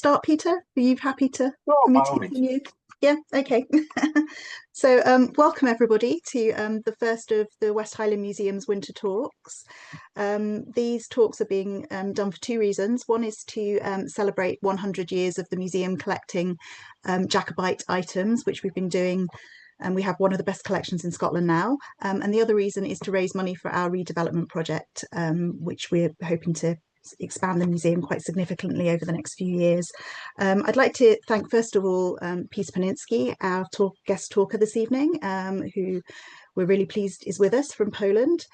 start, Peter? Are you happy to Oh, for me by to all means. continue? Yeah, okay. So welcome everybody to the first of the West Highland Museum's Winter Talks. These talks are being done for two reasons. One is to celebrate 100 years of the museum collecting Jacobite items, which we've been doing, and we have one of the best collections in Scotland now. And the other reason is to raise money for our redevelopment project, which we're hoping to expand the museum quite significantly over the next few years. I'd like to thank, first of all, Peter Pininski, our guest talker this evening, who we're really pleased is with us from Poland.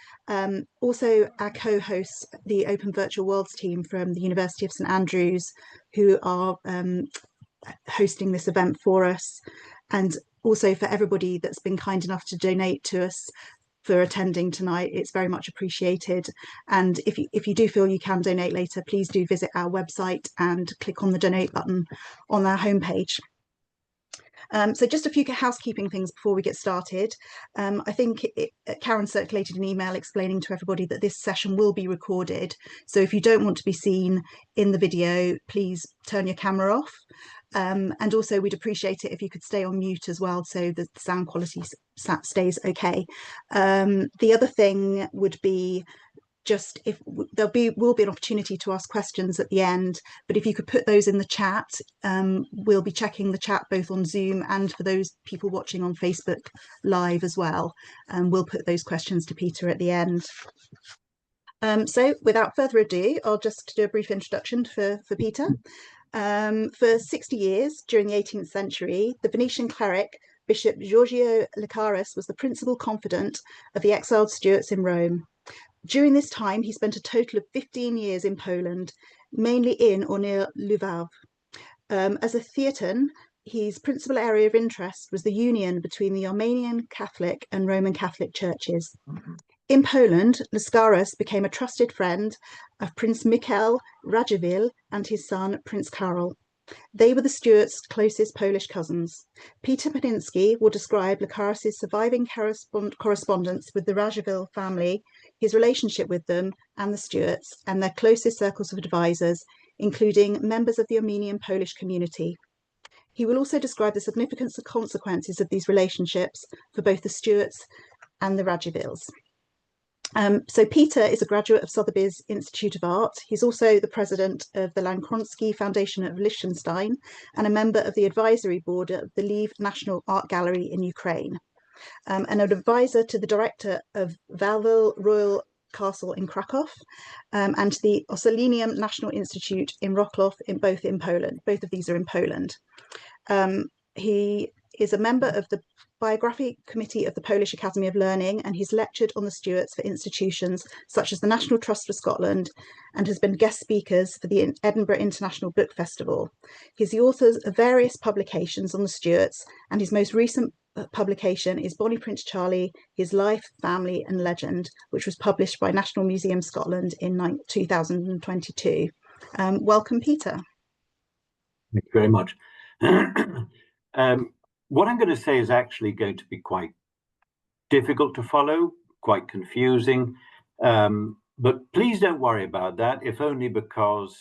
Also our co-hosts, the Open Virtual Worlds team from the University of St Andrews, who are hosting this event for us, and also for everybody that's been kind enough to donate to us for attending tonight. It's very much appreciated. And if you do feel you can donate later, please do visit our website and click on the donate button on our homepage. So just a few housekeeping things before we get started. I think Karen circulated an email explaining to everybody that this session will be recorded. So if you don't want to be seen in the video, please turn your camera off. And also we'd appreciate it if you could stay on mute as well, so the sound quality stays okay. The other thing would be just if will be an opportunity to ask questions at the end, but if you could put those in the chat, we'll be checking the chat both on Zoom and for those people watching on Facebook Live as well, and we'll put those questions to Peter at the end. So without further ado, I'll just do a brief introduction for Peter. For 60 years during the 18th century, the Venetian cleric Bishop Giorgio Licarius was the principal confidant of the exiled Stuarts in Rome. During this time, he spent a total of 15 years in Poland, mainly in or near Lviv. As a Theatan, his principal area of interest was the union between the Armenian Catholic and Roman Catholic churches. In Poland, Licarius became a trusted friend of Prince Michael Radziwiłł and his son, Prince Karol. They were the Stuarts' closest Polish cousins. Peter Pininski will describe Licarius's surviving correspondence with the Radziwiłł family, his relationship with them and the Stuarts, and their closest circles of advisors, including members of the Armenian Polish community. He will also describe the significance and consequences of these relationships for both the Stuarts and the Radziwiłłs. So Peter is a graduate of Sotheby's Institute of Art. He's also the president of the Lanckoronski Foundation of Liechetnstein and a member of the advisory board of the Lviv National Art Gallery in Ukraine, and an advisor to the director of Wawel Royal Castle in Cracow, and the Ossolineum National Institute in Wroclaw, both in Poland. Both of these are in Poland. He is a member of the Biography Committee of the Polish Academy of Learning, and he's lectured on the Stuarts for institutions such as the National Trust for Scotland, and has been guest speakers for the Edinburgh International Book Festival. He's the author of various publications on the Stuarts, and his most recent publication is Bonnie Prince Charlie, His Life, Family and Legend, which was published by National Museum Scotland in 2022. Welcome, Peter. Thank you very much. What I'm going to say is actually going to be quite difficult to follow, quite confusing, but please don't worry about that, if only because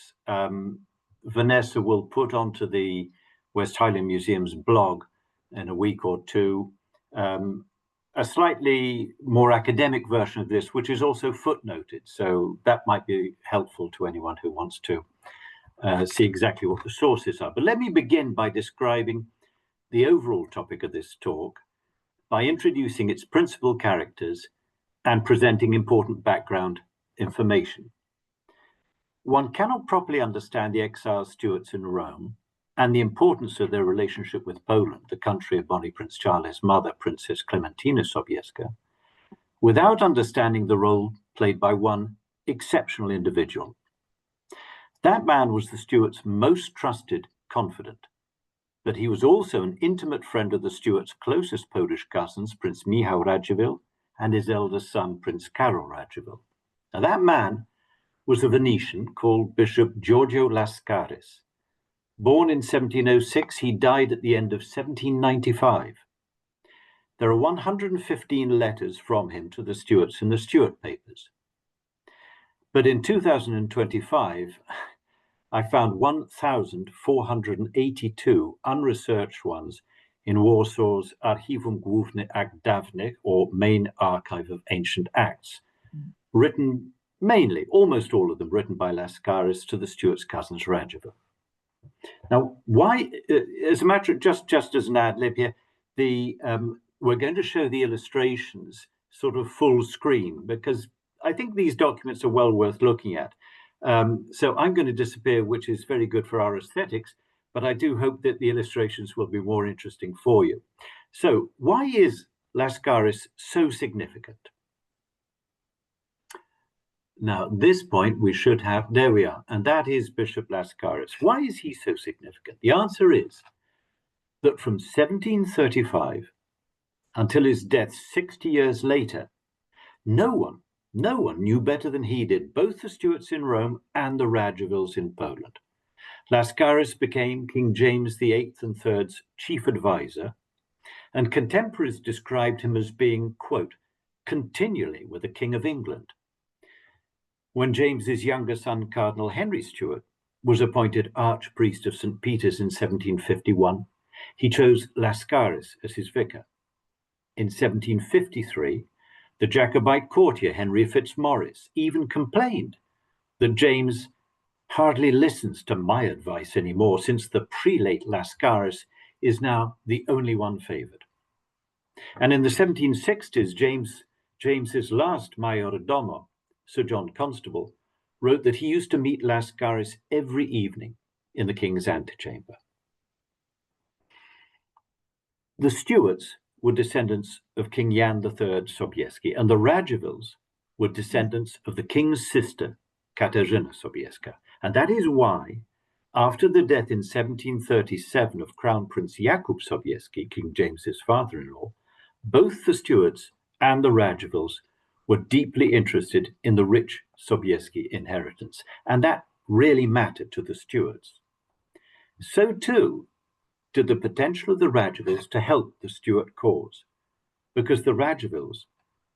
Vanessa will put onto the West Highland Museum's blog in a week or two a slightly more academic version of this, which is also footnoted, so that might be helpful to anyone who wants to see exactly what the sources are. But let me begin by describing the overall topic of this talk by introducing its principal characters and presenting important background information. One cannot properly understand the exiled Stuarts in Rome and the importance of their relationship with Poland, the country of Bonnie Prince Charlie's mother, Princess Klementyna Sobieska, without understanding the role played by one exceptional individual. That man was the Stuarts' most trusted confidant, but he was also an intimate friend of the Stuarts' closest Polish cousins, Prince Michał Radziwiłł and his eldest son, Prince Karol Radziwiłł. Now that man was a Venetian called Bishop Giorgio Lascaris. Born in 1706, he died at the end of 1795. There are 115 letters from him to the Stuarts in the Stuart papers. But in 2025, I found 1,482 unresearched ones in Warsaw's Archiwum Główne Akt Dawnych, or Main Archive of Ancient Acts, written mainly, almost all of them, written by Lascaris to the Stuarts' cousins Radziwill. Now, why, as a matter of just as an ad lib here, we're going to show the illustrations sort of full screen, because I think these documents are well worth looking at. So I'm going to disappear, which is very good for our aesthetics, but I do hope that the illustrations will be more interesting for you. So why is Lascaris so significant? Now, at this point, we should have, there we are, and that is Bishop Lascaris. Why is he so significant? The answer is that from 1735 until his death 60 years later, no one knew better than he did both the Stuarts in Rome and the Radziwills in Poland. Lascaris became King James VIII and III's chief advisor, and contemporaries described him as being, quote, continually with the King of England. When James's younger son, Cardinal Henry Stuart, was appointed Archpriest of St. Peter's in 1751, he chose Lascaris as his vicar. In 1753, the Jacobite courtier Henry Fitzmaurice even complained that James hardly listens to my advice anymore, since the prelate Lascaris is now the only one favoured. And in the 1760s, James's last majordomo, Sir John Constable, wrote that he used to meet Lascaris every evening in the king's antechamber. The Stuarts were descendants of King Jan III Sobieski, and the Radziwills were descendants of the king's sister, Katarzyna Sobieska. And that is why, after the death in 1737 of Crown Prince Jakub Sobieski, King James's father-in-law, both the Stuarts and the Radziwills were deeply interested in the rich Sobieski inheritance, and that really mattered to the Stuarts. So too did the potential of the Radziwills to help the Stuart cause, because the Radziwills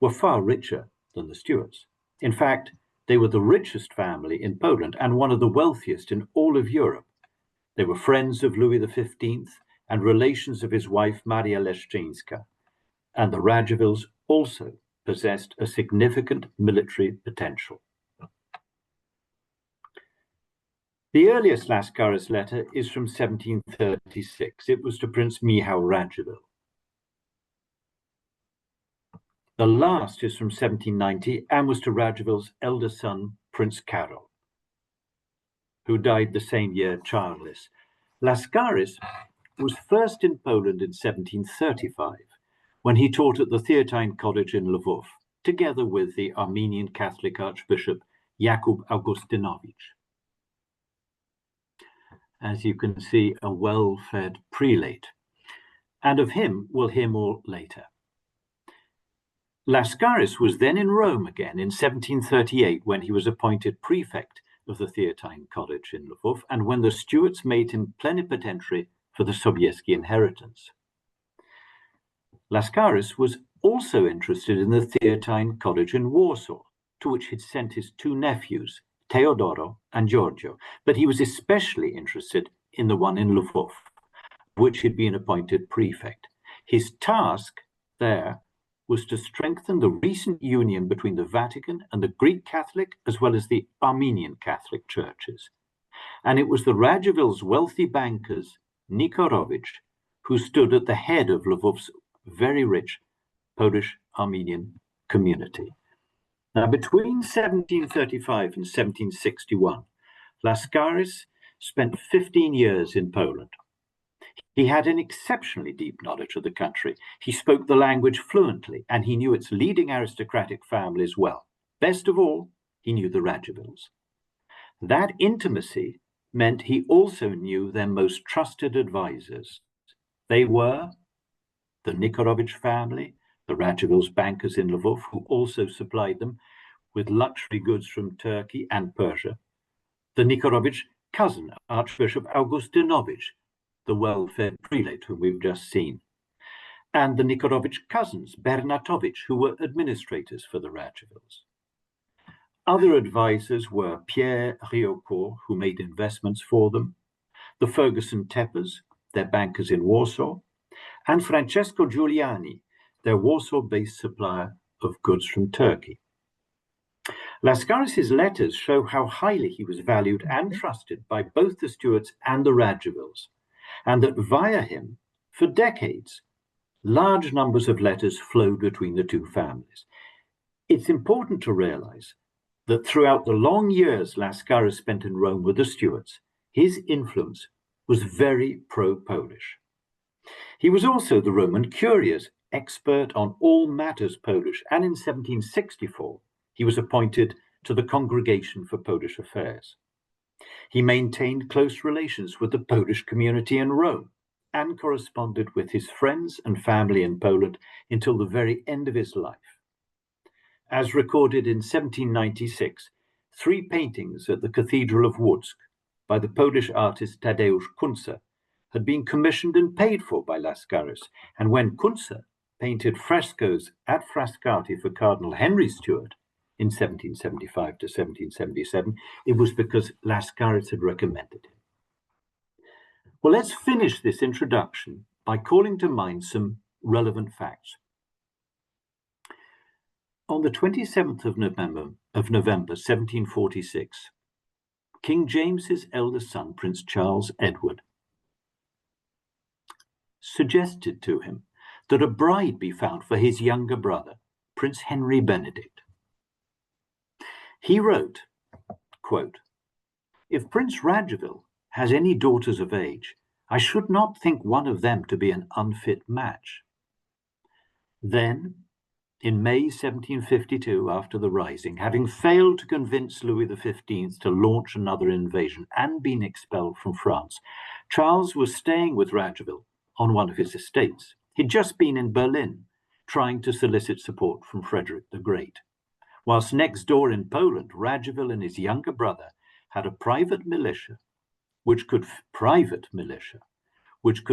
were far richer than the Stuarts. In fact, they were the richest family in Poland and one of the wealthiest in all of Europe. They were friends of Louis XV and relations of his wife Maria Leszczyńska, and the Radziwills also possessed a significant military potential. The earliest Lascaris letter is from 1736. It was to Prince Michał Radziwill. The last is from 1790 and was to Radziwill's elder son, Prince Karol, who died the same year childless. Lascaris was first in Poland in 1735, when he taught at the Theatine College in Lviv, together with the Armenian Catholic Archbishop Jakub Augustynowicz. As you can see, a well-fed prelate, and of him we'll hear more later. Lascaris was then in Rome again in 1738, when he was appointed prefect of the Theatine College in Lviv, and when the Stuarts made him plenipotentiary for the Sobieski inheritance. Lascaris was also interested in the Theatine College in Warsaw, to which he'd sent his two nephews, Teodoro and Giorgio, but he was especially interested in the one in Lviv, which he'd been appointed prefect. His task there was to strengthen the recent union between the Vatican and the Greek Catholic, as well as the Armenian Catholic churches. And it was the Radziwills' wealthy bankers, Nikorowicz, who stood at the head of Lviv's very rich Polish-Armenian community. Now, between 1735 and 1761, Lascaris spent 15 years in Poland. He had an exceptionally deep knowledge of the country. He spoke the language fluently, and he knew its leading aristocratic families well. Best of all, he knew the Radziwills. That intimacy meant he also knew their most trusted advisors. They were the Nikorowicz family, the Radziwills' bankers in Lviv, who also supplied them with luxury goods from Turkey and Persia, the Nikorowicz cousin, Archbishop Augustynowicz, the well-fed prelate whom we've just seen, and the Nikorowicz cousins, Bernatowicz, who were administrators for the Radziwills. Other advisors were Pierre Riocourt, who made investments for them, the Ferguson Teppers, their bankers in Warsaw, and Francesco Giuliani, their Warsaw-based supplier of goods from Turkey. Lascaris' letters show how highly he was valued and trusted by both the Stuarts and the Radzivills, and that via him, for decades, large numbers of letters flowed between the two families. It's important to realize that throughout the long years Lascaris spent in Rome with the Stuarts, his influence was very pro-Polish. He was also the Roman Curia's expert on all matters Polish, and in 1764 he was appointed to the Congregation for Polish Affairs. He maintained close relations with the Polish community in Rome and corresponded with his friends and family in Poland until the very end of his life. As recorded in 1796, 3 paintings at the Cathedral of Łódź by the Polish artist Tadeusz Kunce had been commissioned and paid for by Lascaris, and when Kunce painted frescoes at Frascati for Cardinal Henry Stuart in 1775 to 1777, it was because Lascaris had recommended him. Well, let's finish this introduction by calling to mind some relevant facts. On the 27th of November 1746, King James's eldest son, Prince Charles Edward, suggested to him that a bride be found for his younger brother, Prince Henry Benedict. He wrote, quote, "If Prince Radziwill has any daughters of age, I should not think one of them to be an unfit match." Then, in May 1752, after the Rising, having failed to convince Louis XV to launch another invasion and been expelled from France, Charles was staying with Radziwill on one of his estates. He'd just been in Berlin, trying to solicit support from Frederick the Great. Whilst next door in Poland, Radziwill and his younger brother had a private militia, which could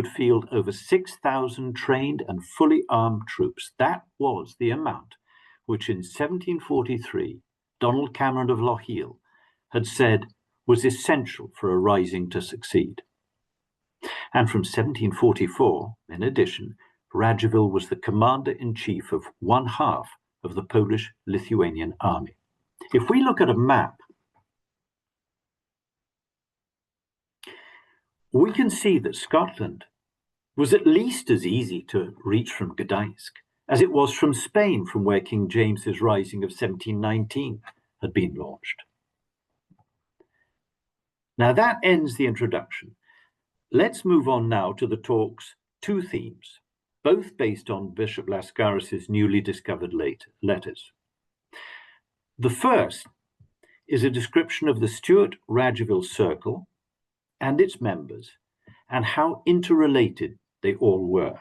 field over 6,000 trained and fully armed troops. That was the amount which in 1743, Donald Cameron of Lochiel had said was essential for a rising to succeed. And from 1744, in addition, Radziwill was the commander-in-chief of one half of the Polish-Lithuanian army. If we look at a map, we can see that Scotland was at least as easy to reach from Gdańsk as it was from Spain, from where King James's Rising of 1719 had been launched. Now that ends the introduction. Let's move on now to the talk's 2 themes, both based on Bishop Lascaris' newly discovered letters. The first is a description of the Stuart-Radziwill circle and its members, and how interrelated they all were.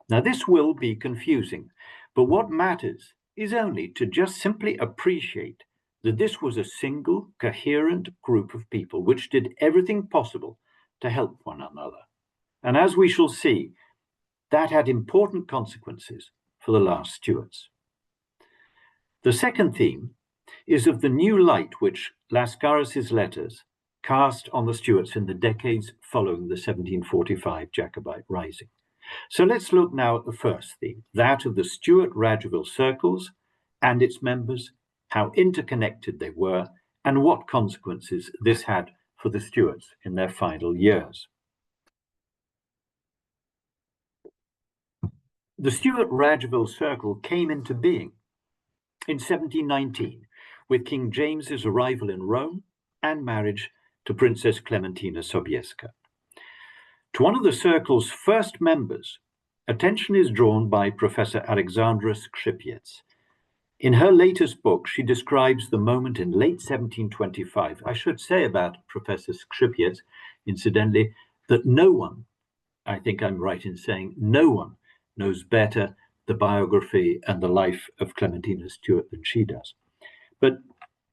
Now, this will be confusing, but what matters is only to just simply appreciate that this was a single, coherent group of people which did everything possible to help one another. And as we shall see, that had important consequences for the last Stuarts. The second theme is of the new light which Lascaris' letters cast on the Stuarts in the decades following the 1745 Jacobite Rising. So let's look now at the first theme, that of the Stuart-Radziwill circles and its members, how interconnected they were, and what consequences this had for the Stuarts in their final years. The Stuart-Radziwill circle came into being in 1719 with King James's arrival in Rome and marriage to Princess Clementina Sobieska. To one of the circle's first members, attention is drawn by Professor Alexandra Skrzypiec. In her latest book, she describes the moment in late 1725. I should say about Professor Skrzypiec, incidentally, that no one, I think I'm right in saying, no one knows better the biography and the life of Clementina Stuart than she does. But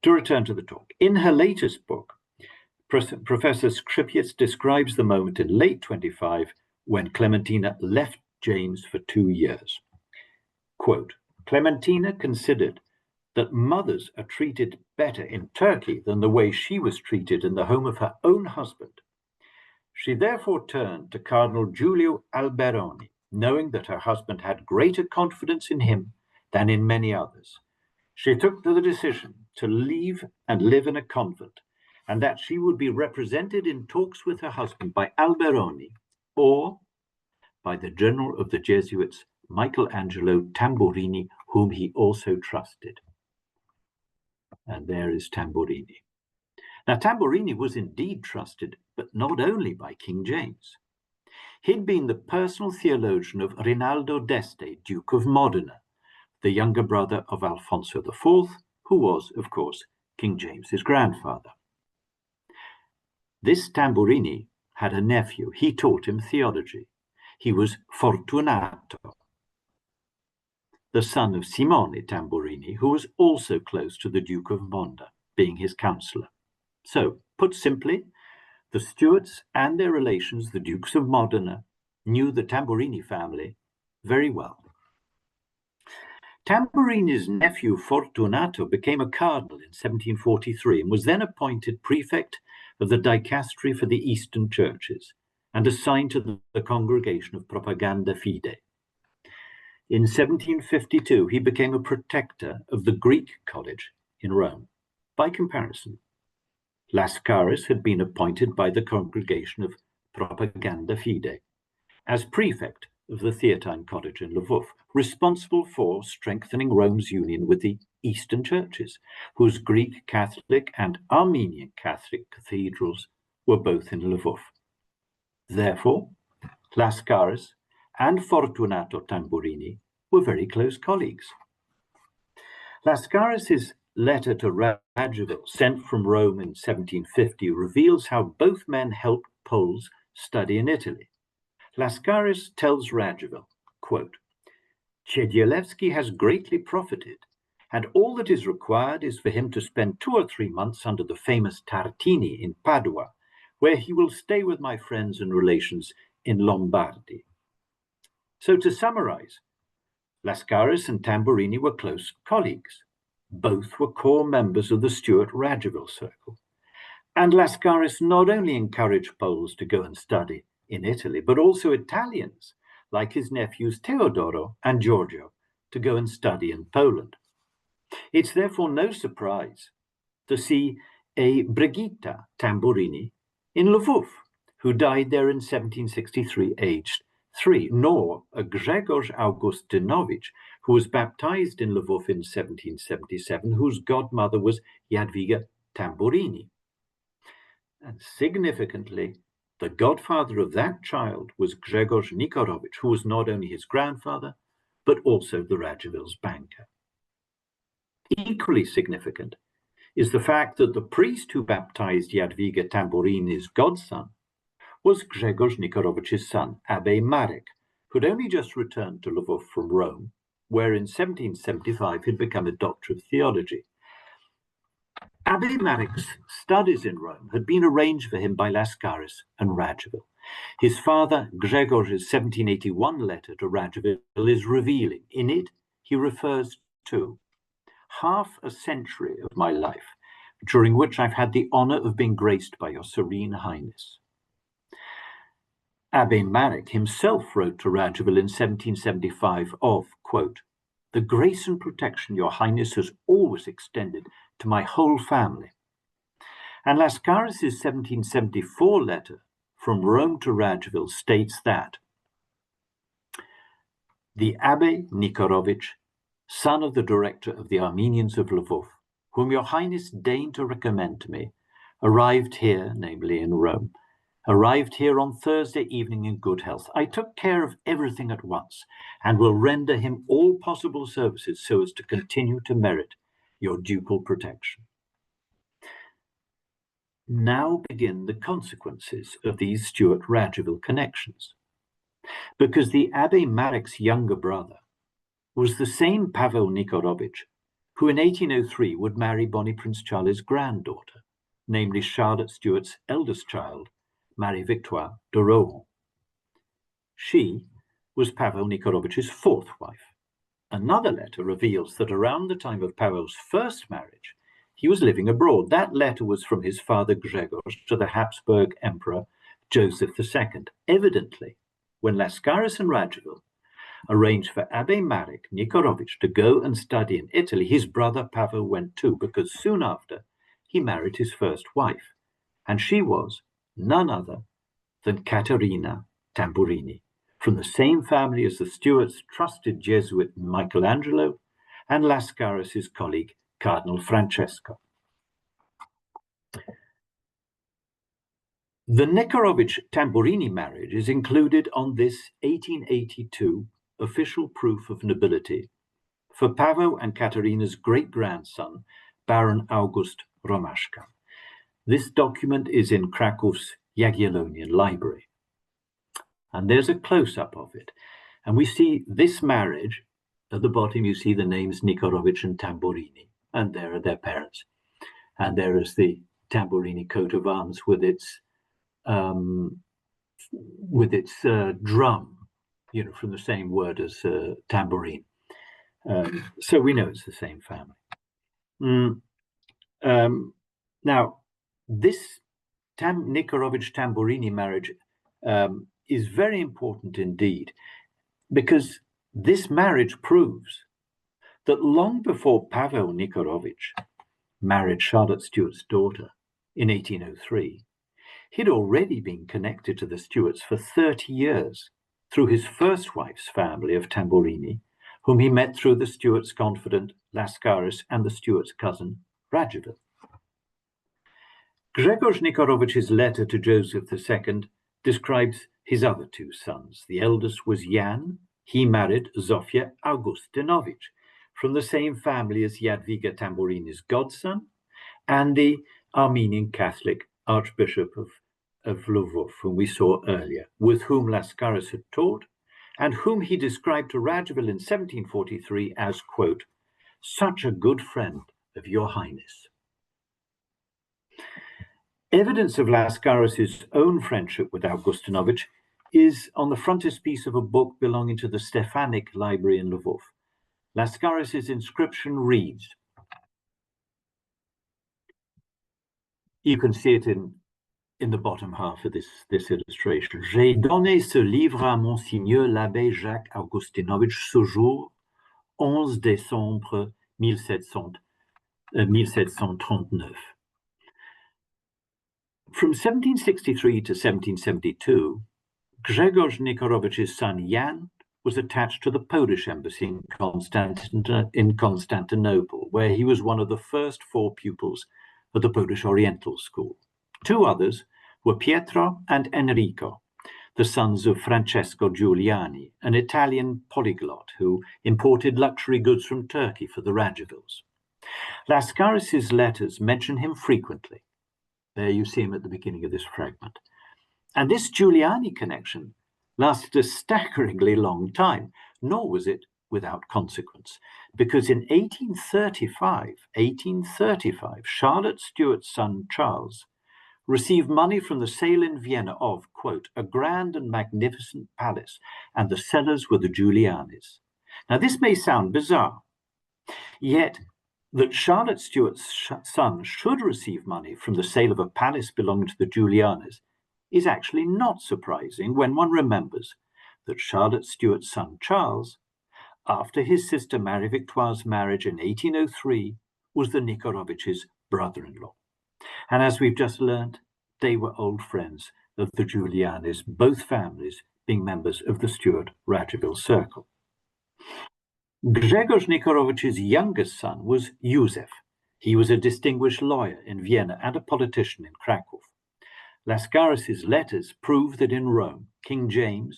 to return to the talk, in her latest book, Professor Skrzypiec describes the moment in late 25 when Clementina left James for 2 years. Quote, "Clementina considered that mothers are treated better in Turkey than the way she was treated in the home of her own husband. She therefore turned to Cardinal Giulio Alberoni, knowing that her husband had greater confidence in him than in many others. She took the decision to leave and live in a convent, and that she would be represented in talks with her husband by Alberoni or by the general of the Jesuits, Michelangelo Tamburini, whom he also trusted. And there is Tamburini. Now, Tamburini was indeed trusted, but not only by King James. He'd been the personal theologian of Rinaldo d'Este, Duke of Modena, the younger brother of Alfonso IV, who was, of course, King James's grandfather. This Tamburini had a nephew. He taught him theology. He was Fortunato, the son of Simone Tamburini, who was also close to the Duke of Monda, being his counselor. So, put simply, the Stuarts and their relations, the Dukes of Modena, knew the Tamburini family very well. Tamburini's nephew Fortunato became a cardinal in 1743 and was then appointed prefect of the dicastery for the Eastern churches and assigned to the Congregation of Propaganda Fide. In 1752, he became a protector of the Greek College in Rome. By comparison, Lascaris had been appointed by the Congregation of Propaganda Fide as prefect of the Theatine College in Lviv, responsible for strengthening Rome's union with the Eastern churches, whose Greek Catholic and Armenian Catholic cathedrals were both in Lviv. Therefore, Lascaris and Fortunato Tamburini were very close colleagues. Lascaris's letter to Radziwill, sent from Rome in 1750, reveals how both men helped Poles study in Italy. Lascaris tells Radziwill, quote, "Chedielewski has greatly profited, and all that is required is for him to spend 2 or 3 months under the famous Tartini in Padua, where he will stay with my friends and relations in Lombardy." So to summarize, Lascaris and Tamburini were close colleagues. Both were core members of the Stuart Radziwill circle. And Lascaris not only encouraged Poles to go and study in Italy, but also Italians, like his nephews Teodoro and Giorgio, to go and study in Poland. It's therefore no surprise to see a Brigitta Tamburini in Lviv, who died there in 1763, aged 3, nor a Grzegorz Augustynowicz, who was baptized in Lviv in 1777, whose godmother was Jadwiga Tamburini. And significantly, the godfather of that child was Grzegorz Nikorowicz, who was not only his grandfather, but also the Radziwill's banker. Equally significant is the fact that the priest who baptized Jadwiga Tamburini's godson was Grzegorz Nikorowicz's son, Abbe Marek, who had only just returned to Lviv from Rome, where in 1775 he'd become a doctor of theology. Abbe Marek's studies in Rome had been arranged for him by Lascaris and Radziwill. His father, Grzegorz' 1781 letter to Radziwill is revealing. In it, he refers to half a century of my life, during which I've had the honor of being graced by your Serene Highness. Abbe Marek himself wrote to Radziwill in 1775 of, quote, "The grace and protection your Highness has always extended to my whole family." And Lascaris' 1774 letter from Rome to Radziwill states that the Abbe Nikorowicz, son of the director of the Armenians of Lviv, whom your Highness deigned to recommend to me, arrived here, namely in Rome, arrived here on Thursday evening in good health. I took care of everything at once and will render him all possible services so as to continue to merit your ducal protection. Now begin the consequences of these Stuart Radziwill connections, because the Abbe Marek's younger brother was the same Paweł Nikorowicz who in 1803 would marry Bonnie Prince Charles's granddaughter, namely Charlotte Stuart's eldest child, Marie Victoire de Rohan. She was Paweł Nikorowicz's fourth wife. Another letter reveals that around the time of Pawel's first marriage, he was living abroad. That letter was from his father Grzegorz to the Habsburg Emperor Joseph II. Evidently, when Lascaris and Radziwill arranged for Abbé Marek Nikiorowicz to go and study in Italy, his brother Paweł went too, because soon after he married his first wife, and she was none other than Caterina Tamburini, from the same family as the Stuarts' trusted Jesuit Michelangelo and Lascaris' colleague Cardinal Francesco. The Nikiorowicz-Tamburini marriage is included on this 1882 official proof of nobility for Paweł and Katerina's great-grandson, Baron August Romaszka. This document is in Cracow's Jagiellonian Library. And there's a close-up of it. And we see this marriage. At the bottom, you see the names Nikiorowicz and Tamburini, and there are their parents. And there is the Tamburini coat of arms with its drum, from the same word as tambourine. So we know it's the same family. Now, this Nikiorowicz-Tamburini marriage is very important indeed, because this marriage proves that long before Paweł Nikiorowicz married Charlotte Stuart's daughter in 1803, he'd already been connected to the Stuarts for 30 years through his first wife's family of Tamburini, whom he met through the Stuarts' confidant Lascaris and the Stuarts' cousin Radziwill. Grzegorz Nikorowicz's letter to Joseph II describes his other two sons. The eldest was Jan. He married Zofia Augustynowicz, from the same family as Jadwiga Tamburini's godson, and the Armenian Catholic Archbishop of Lwów, whom we saw earlier, with whom Lascaris had taught, and whom he described to Radziwill in 1743 as, quote, "such a good friend of your Highness." Evidence of Lascaris' own friendship with Augustynowicz is on the frontispiece of a book belonging to the Stefanik Library in Lwów. Lascaris' inscription reads, you can see it in the bottom half of this illustration. J'ai donné ce livre à Monseigneur l'abbé Jacques Augustynowicz ce jour, 11 décembre 1739. From 1763 to 1772, Grzegorz Nikorowicz's son Jan was attached to the Polish embassy in Constantinople, where he was one of the first 4 pupils of the Polish Oriental School. 2 others were Pietro and Enrico, the sons of Francesco Giuliani, an Italian polyglot who imported luxury goods from Turkey for the Radziwills. Lascaris' letters mention him frequently. There you see him at the beginning of this fragment. And this Giuliani connection lasted a staggeringly long time, nor was it without consequence, because in 1835, Charlotte Stuart's son Charles received money from the sale in Vienna of, quote, a grand and magnificent palace, and the sellers were the Giulianis. Now this may sound bizarre, yet that Charlotte Stuart's son should receive money from the sale of a palace belonging to the Giulianis is actually not surprising when one remembers that Charlotte Stuart's son Charles, after his sister Marie Victoire's marriage in 1803, was the Nikorowicz's brother-in-law. And as we've just learned, they were old friends of the Giulianis, both families being members of the Stuart Radziwill circle. Grzegorz Nikorowicz's youngest son was Józef. He was a distinguished lawyer in Vienna and a politician in Cracow. Lascaris' letters prove that in Rome, King James,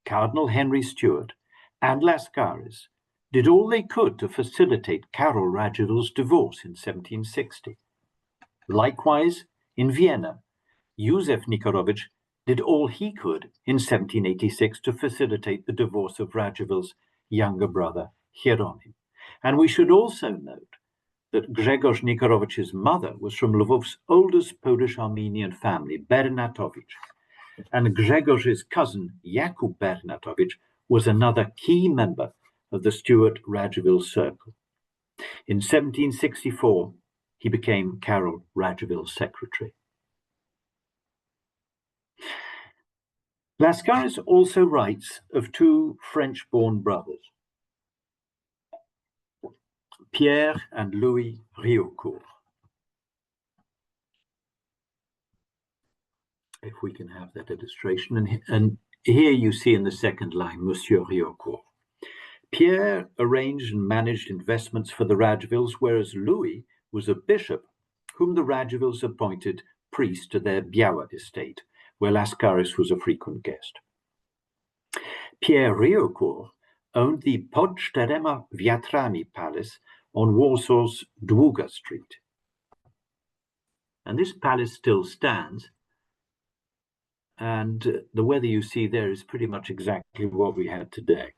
Cardinal Henry Stuart, and Lascaris did all they could to facilitate Karol Radziwill's divorce in 1760. Likewise, in Vienna, Józef Nikiorowicz did all he could in 1786 to facilitate the divorce of Radziwill's younger brother, Hieronim. And we should also note that Grzegorz Nikorowicz's mother was from Lwów's oldest Polish-Armenian family, Bernatowicz, and Grzegorz's cousin, Jakub Bernatowicz, was another key member of the Stuart Radziwill Circle. In 1764, he became Carol Radzivill's secretary. Lascaris also writes of two French-born brothers, Pierre and Louis Riocourt. If we can have that illustration. And here you see in the second line, Monsieur Riocourt. Pierre arranged and managed investments for the Radzivills, whereas Louis was a bishop whom the Radzivills appointed priest to their Biała estate, where Lascaris was a frequent guest. Pierre Riocourt owned the Pod Czterema Wiatrami Palace on Warsaw's Długa Street. And this palace still stands, and the weather you see there is pretty much exactly what we had today.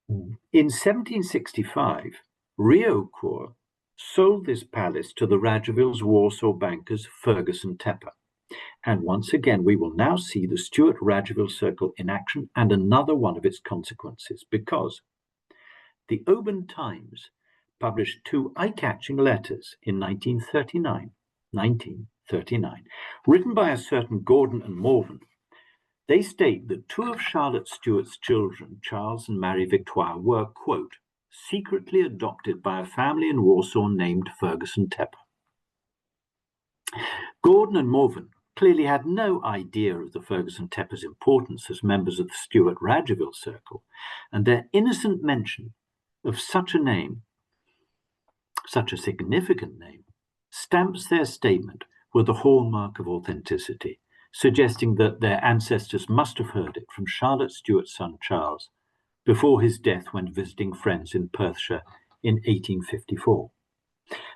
In 1765, Riocourt sold this palace to the Radzivills' Warsaw bankers Ferguson Tepper. And once again, we will now see the Stuart Radziwill Circle in action and another one of its consequences, because the Oban Times published two eye-catching letters in 1939, written by a certain Gordon and Morven. They state that two of Charlotte Stuart's children, Charles and Mary Victoire, were, quote, secretly adopted by a family in Warsaw named Ferguson Tepper. Gordon and Morven clearly had no idea of the Ferguson Teppers' importance as members of the Stuart Radziwill Circle, and their innocent mention of such a name, such a significant name, stamps their statement with a hallmark of authenticity, suggesting that their ancestors must have heard it from Charlotte Stuart's son Charles before his death when visiting friends in Perthshire in 1854.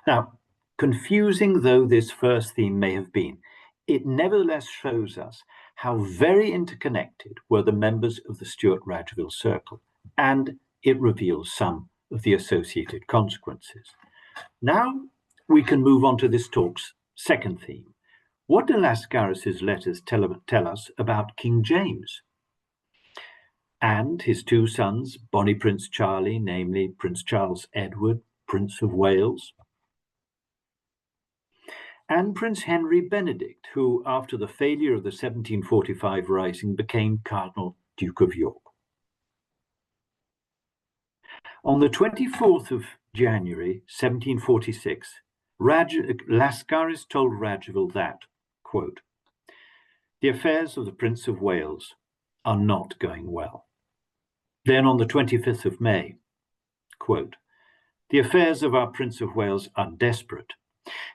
Now, confusing though this first theme may have been, it nevertheless shows us how very interconnected were the members of the Stuart Radziwill Circle, and it reveals some of the associated consequences. Now we can move on to this talk's second theme. What do Lascaris' letters tell us about King James and his two sons, Bonnie Prince Charlie, namely Prince Charles Edward, Prince of Wales, and Prince Henry Benedict, who, after the failure of the 1745 rising, became Cardinal Duke of York? On the 24th of January, 1746, Lascaris told Radziwill that, quote, the affairs of the Prince of Wales are not going well. Then on the 25th of May, quote, the affairs of our Prince of Wales are desperate,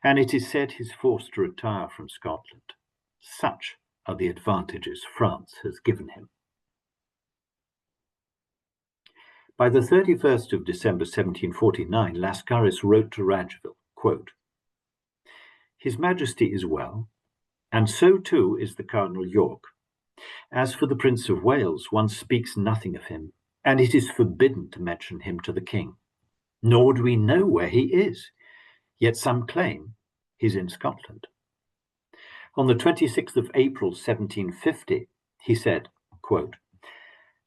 and it is said he's forced to retire from Scotland. Such are the advantages France has given him. By the 31st of December 1749, Lascaris wrote to Radziwill, quote, His Majesty is well, and so too is the Cardinal York. As for the Prince of Wales, one speaks nothing of him, and it is forbidden to mention him to the king. Nor do we know where he is, yet some claim he's in Scotland. On the 26th of April 1750, he said, quote,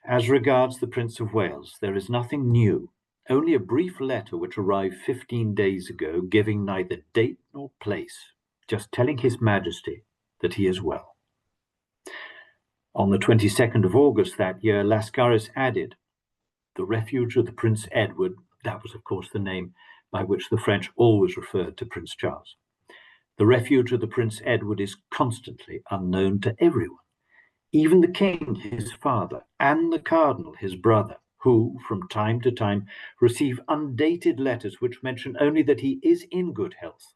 As regards the Prince of Wales, there is nothing new, only a brief letter which arrived 15 days ago, giving neither date nor place, just telling His Majesty that he is well. On the 22nd of August that year, Lascaris added, the refuge of the Prince Edward, that was of course the name by which the French always referred to Prince Charles. The refuge of the Prince Edward is constantly unknown to everyone, even the king, his father, and the cardinal, his brother, who from time to time receive undated letters which mention only that he is in good health.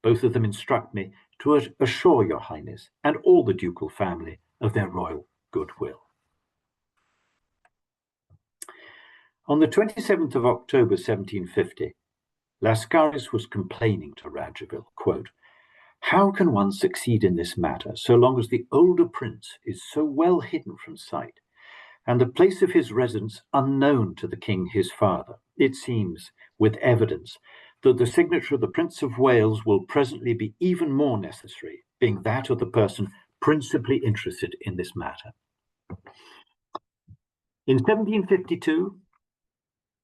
Both of them instruct me to assure your Highness and all the ducal family of their royal goodwill. On the 27th of October 1750, Lascaris was complaining to Radziwill, quote, How can one succeed in this matter so long as the older prince is so well hidden from sight, and the place of his residence unknown to the king his father? It seems, with evidence, that the signature of the Prince of Wales will presently be even more necessary, being that of the person principally interested in this matter. In 1752,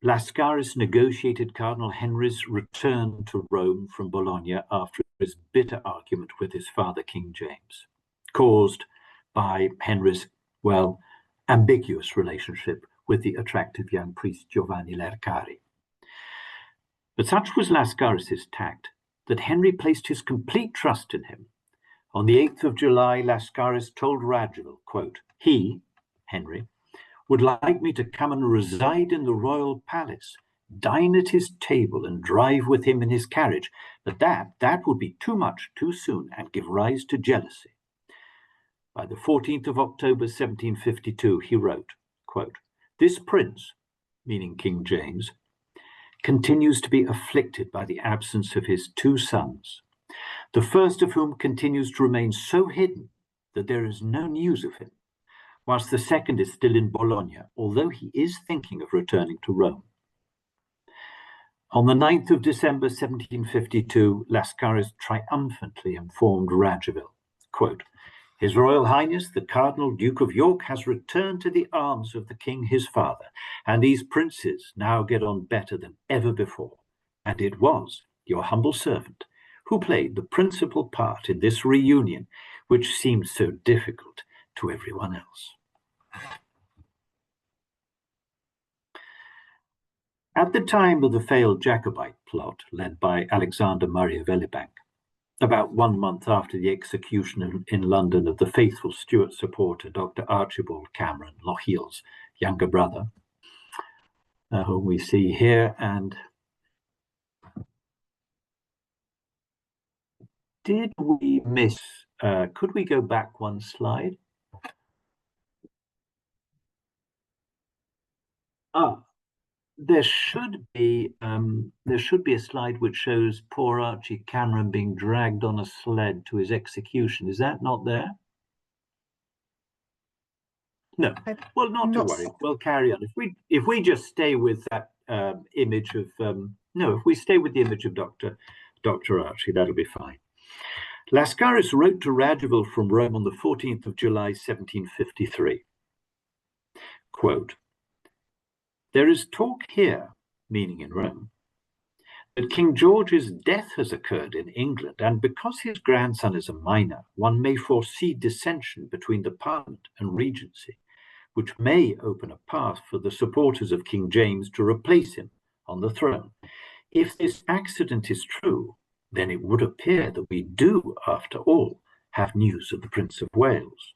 Lascaris negotiated Cardinal Henry's return to Rome from Bologna after his bitter argument with his father, King James, caused by Henry's, well, ambiguous relationship with the attractive young priest Giovanni Lercari. But such was Lascaris' tact that Henry placed his complete trust in him. On the 8th of July, Lascaris told Radziwill, quote, he, Henry, would like me to come and reside in the royal palace, dine at his table and drive with him in his carriage, but that would be too much too soon and give rise to jealousy. By the 14th of October 1752, he wrote, quote, this prince, meaning King James, continues to be afflicted by the absence of his two sons, the first of whom continues to remain so hidden that there is no news of him, whilst the second is still in Bologna, although he is thinking of returning to Rome. On the 9th of December 1752, Lascaris triumphantly informed Radziwill, quote, His Royal Highness, the Cardinal Duke of York, has returned to the arms of the king his father, and these princes now get on better than ever before. And it was your humble servant who played the principal part in this reunion, which seemed so difficult to everyone else. At the time of the failed Jacobite plot led by Alexander Murray of Elibank, about 1 month after the execution in London of the faithful Stuart supporter Dr. Archibald Cameron, Lochiel's younger brother, whom we see here, and did we miss, could we go back one slide? There should be a slide which shows poor Archie Cameron being dragged on a sled to his execution. Is that not there? No. Well, not to worry. We'll carry on. If we just stay with that image of if we stay with the image of Dr. Archie, that'll be fine. Lascaris wrote to Radziwill from Rome on the 14th of July, 1753. Quote, there is talk here, meaning in Rome, that King George's death has occurred in England, and because his grandson is a minor, one may foresee dissension between the Parliament and Regency, which may open a path for the supporters of King James to replace him on the throne. If this accident is true, then it would appear that we do, after all, have news of the Prince of Wales.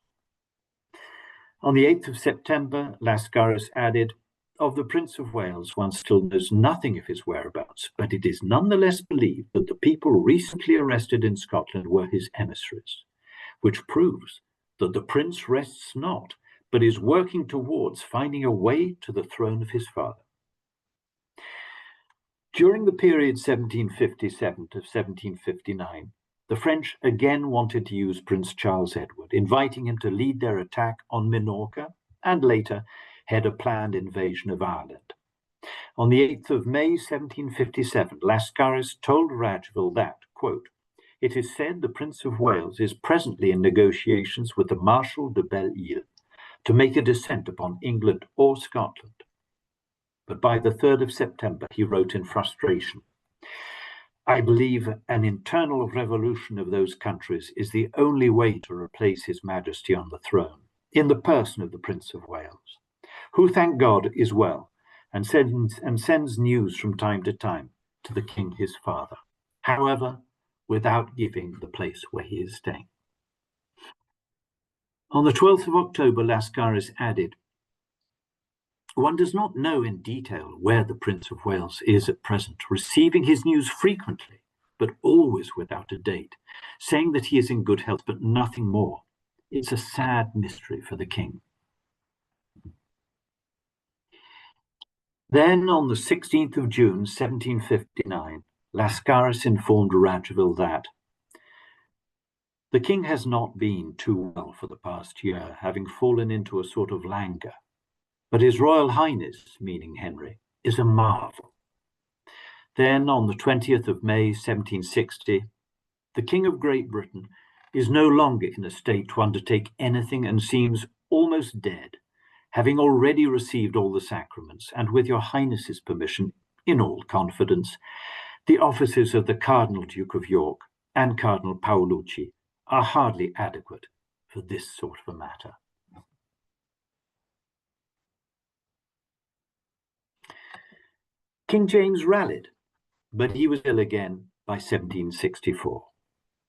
On the 8th of September, Lascaris added, of the Prince of Wales, one still knows nothing of his whereabouts, but it is nonetheless believed that the people recently arrested in Scotland were his emissaries, which proves that the prince rests not, but is working towards finding a way to the throne of his father. During the period 1757 to 1759, the French again wanted to use Prince Charles Edward, inviting him to lead their attack on Minorca and later head a planned invasion of Ireland. On the 8th of May, 1757, Lascaris told Radziwill that, quote, it is said the Prince of Wales is presently in negotiations with the Marshal de Belle-Isle to make a descent upon England or Scotland. But by the 3rd of September, he wrote in frustration, I believe an internal revolution of those countries is the only way to replace His Majesty on the throne, in the person of the Prince of Wales, who, thank God, is well, and sends news from time to time to the king his father, however, without giving the place where he is staying. On the 12th of October, Lascaris added, one does not know in detail where the Prince of Wales is at present, receiving his news frequently, but always without a date, saying that he is in good health, but nothing more. It's a sad mystery for the king. Then, on the 16th of June, 1759, Lascaris informed Radziwill that the king has not been too well for the past year, having fallen into a sort of languor, but His Royal Highness, meaning Henry, is a marvel. Then, on the 20th of May, 1760, the King of Great Britain is no longer in a state to undertake anything and seems almost dead, having already received all the sacraments, and with your Highness's permission, in all confidence, the offices of the Cardinal Duke of York and Cardinal Paolucci are hardly adequate for this sort of a matter. King James rallied, but he was ill again by 1764.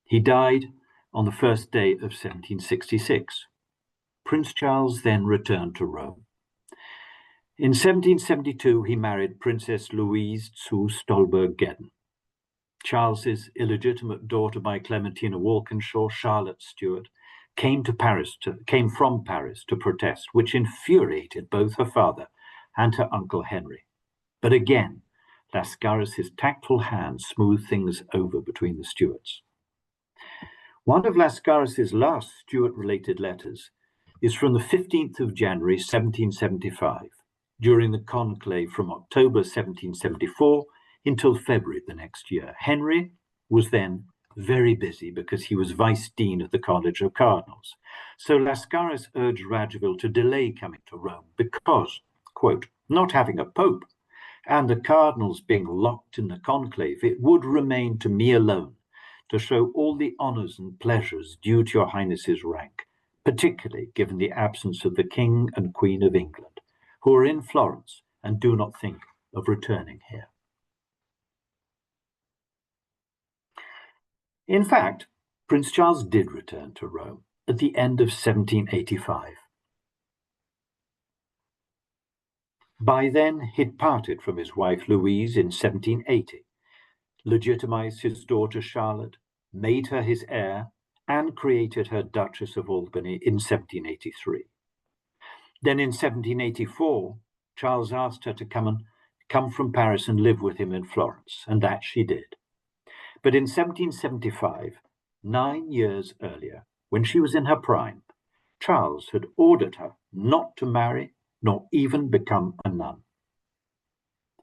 He died on the first day of 1766. Prince Charles then returned to Rome. In 1772, he married Princess Louise zu Stolberg-Gedden. Charles's illegitimate daughter by Clementina Walkinshaw, Charlotte Stuart, came from Paris to protest, which infuriated both her father and her uncle Henry. But again, Lascaris' tactful hand smoothed things over between the Stuarts. One of Lascaris' last Stuart-related letters is from the 15th of January 1775, during the conclave from October 1774 until February the next year. Henry was then very busy because he was Vice Dean of the College of Cardinals. So Lascaris urged Radziwill to delay coming to Rome because, quote, not having a pope and the cardinals being locked in the conclave, it would remain to me alone to show all the honours and pleasures due to your Highness's rank, particularly given the absence of the King and Queen of England, who are in Florence and do not think of returning here. In fact, Prince Charles did return to Rome at the end of 1785. By then, he'd parted from his wife Louise in 1780, legitimized his daughter Charlotte, made her his heir, and created her Duchess of Albany in 1783. Then in 1784, Charles asked her to come from Paris and live with him in Florence, and that she did. But in 1775, 9 years earlier, when she was in her prime, Charles had ordered her not to marry nor even become a nun.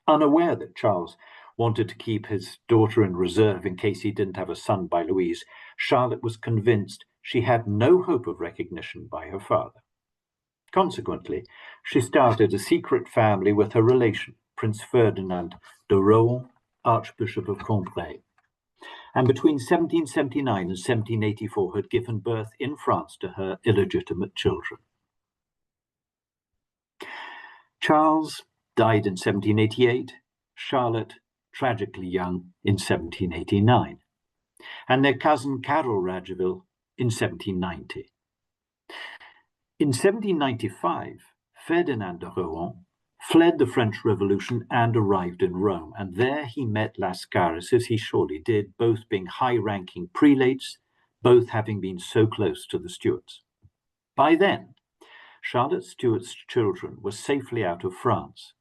Unaware that Charles wanted to keep his daughter in reserve in case he didn't have a son by Louise, Charlotte was convinced she had no hope of recognition by her father. Consequently, she started a secret family with her relation, Prince Ferdinand de Rohan, Archbishop of Cambrai, and between 1779 and 1784 had given birth in France to her illegitimate children. Charles died in 1788, Charlotte, tragically young, in 1789, and their cousin Carol Radziwill in 1790. In 1795, Ferdinand de Rohan fled the French Revolution and arrived in Rome, and there he met Lascaris, as he surely did, both being high-ranking prelates, both having been so close to the Stuarts. By then, Charlotte Stuart's children were safely out of France,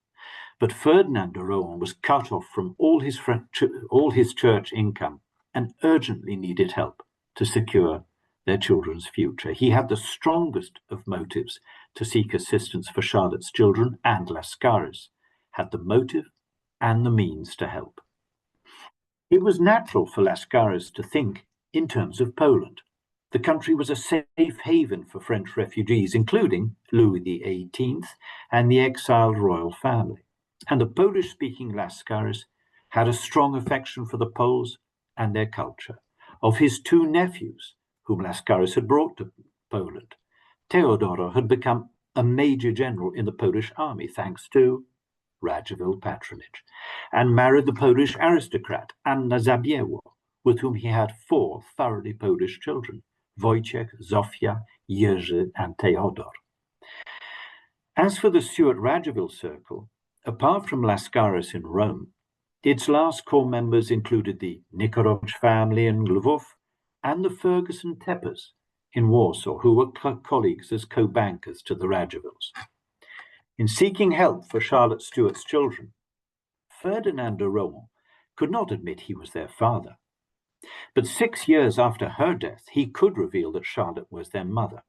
but Ferdinand de Rohan was cut off from all his church income and urgently needed help to secure their children's future. He had the strongest of motives to seek assistance for Charlotte's children, and Lascaris had the motive and the means to help. It was natural for Lascaris to think in terms of Poland. The country was a safe haven for French refugees, including Louis XVIII and the exiled royal family. And the Polish-speaking Lascaris had a strong affection for the Poles and their culture. Of his two nephews, whom Lascaris had brought to Poland, Teodoro had become a major general in the Polish army, thanks to Radziwill patronage, and married the Polish aristocrat Anna Zabieło, with whom he had 4 thoroughly Polish children, Wojciech, Zofia, Jerzy, and Teodor. As for the Stuart-Radziwill circle, apart from Lascaris in Rome, its last core members included the Nikorocz family in Lviv and the Ferguson Teppers in Warsaw, who were colleagues as co-bankers to the Radziwills. In seeking help for Charlotte Stuart's children, Ferdinand de Rohan could not admit he was their father. But 6 years after her death, he could reveal that Charlotte was their mother.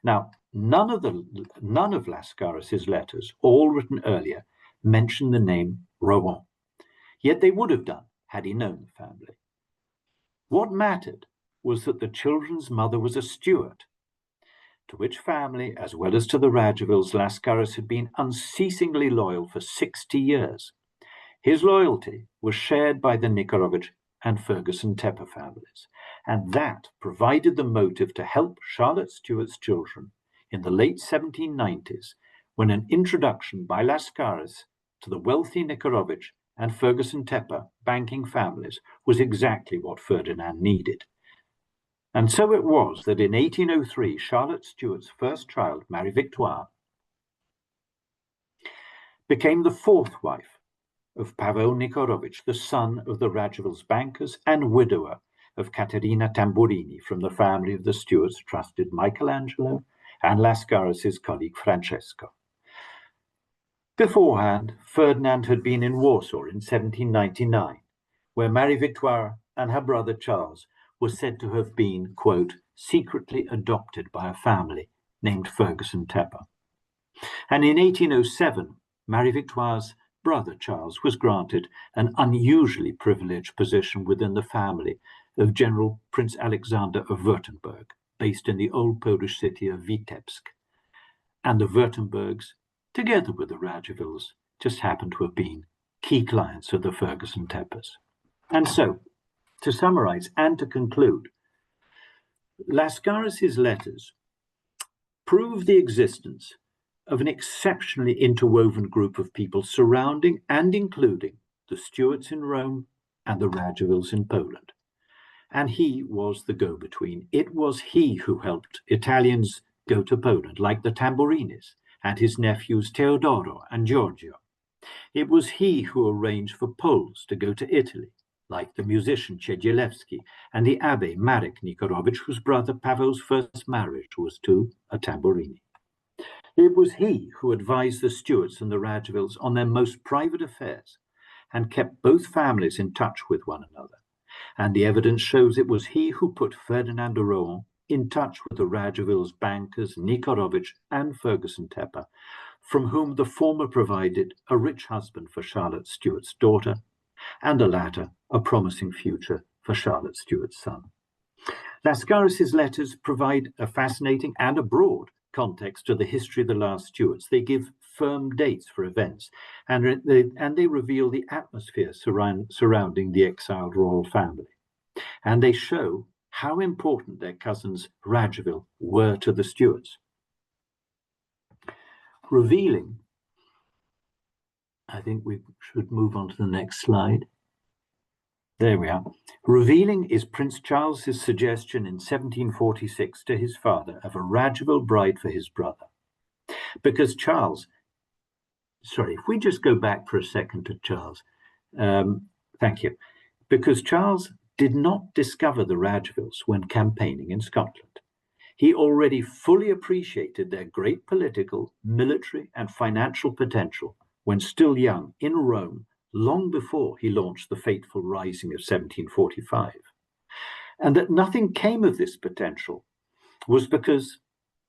Now, none of Lascaris' letters, all written earlier, mention the name Rohan. Yet they would have done had he known the family. What mattered was that the children's mother was a Stuart. to which family, as well as to the Radzivills, Lascaris had been unceasingly loyal for 60 years. His loyalty was shared by the Nikorovich and Ferguson Tepper families, and that provided the motive to help Charlotte Stuart's children in the late 1790s, when an introduction by Lascaris to the wealthy Nikorovich and Ferguson Tepper banking families was exactly what Ferdinand needed. And so it was that in 1803, Charlotte Stuart's first child, Marie Victoire, became the fourth wife of Pavel Nikorovich, the son of the Radzivills bankers and widower of Caterina Tamburini from the family of the Stuarts trusted Michelangelo and Lascaris' colleague Francesco. Beforehand, Ferdinand had been in Warsaw in 1799, where Marie Victoire and her brother Charles were said to have been, quote, secretly adopted by a family named Ferguson Tepper. And in 1807, Marie Victoire's brother Charles was granted an unusually privileged position within the family of General Prince Alexander of Württemberg, based in the old Polish city of Vitebsk. And the Württembergs, together with the Radzivills, just happened to have been key clients of the Ferguson Teppers. And so, to summarize and to conclude, Lascaris' letters prove the existence of an exceptionally interwoven group of people surrounding and including the Stuarts in Rome and the Radzivills in Poland. And he was the go-between. It was he who helped Italians go to Poland, like the Tamburinis and his nephews Teodoro and Giorgio. It was he who arranged for Poles to go to Italy, like the musician Cegielewski and the Abbé Marek Nikorovich, whose brother Pavel's first marriage was to a Tamburini. It was he who advised the Stuarts and the Radzivills on their most private affairs and kept both families in touch with one another. And the evidence shows it was he who put Ferdinand de Rohan in touch with the Radzivills bankers Nikorovich and Ferguson Tepper, from whom the former provided a rich husband for Charlotte Stuart's daughter, and the latter a promising future for Charlotte Stuart's son. Lascaris' letters provide a fascinating and a broad context to the history of the last Stuarts. They give firm dates for events, and they reveal the atmosphere surrounding the exiled royal family. And they show how important their cousins Radziwill were to the Stuarts. Revealing, I think we should move on to the next slide. There we are. Revealing is Prince Charles's suggestion in 1746 to his father of a Radziwill bride for his brother. Because Charles, sorry, if we just go back for a second to Charles, thank you. Because Charles did not discover the Radzivills when campaigning in Scotland. He already fully appreciated their great political, military, and financial potential when still young in Rome, long before he launched the fateful Rising of 1745. And that nothing came of this potential was because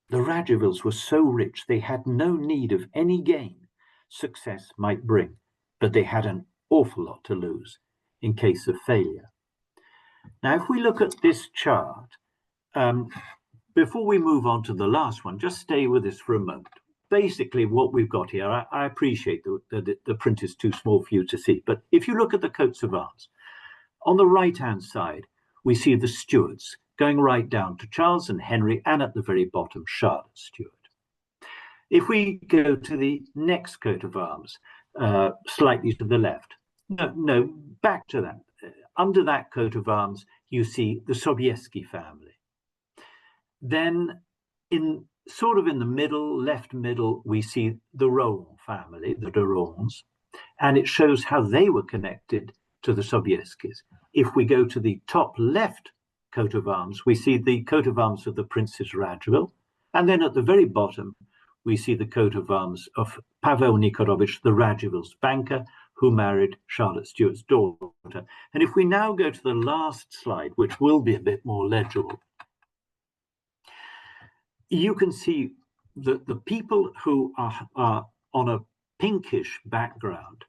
the Radzivills were so rich they had no need of any gain success might bring, but they had an awful lot to lose in case of failure. Now, if we look at this chart, before we move on to the last one, just stay with us for a moment. Basically, what we've got here, I appreciate that the print is too small for you to see, but if you look at the coats of arms, on the right-hand side, we see the Stuarts going right down to Charles and Henry, and at the very bottom, Charlotte Stuart. If we go to the next coat of arms, slightly to the left, no, back to that. Under that coat of arms, you see the Sobieski family. Then sort of in the middle, left middle, we see the Rohan family, the de Rohans, and it shows how they were connected to the Sobieskis. If we go to the top left coat of arms, we see the coat of arms of the Princes Radziwill, and then at the very bottom, we see the coat of arms of Pavel Nikorovich, the Radziwill's banker, who married Charlotte Stuart's daughter. And if we now go to the last slide, which will be a bit more legible, you can see that the people who are on a pinkish background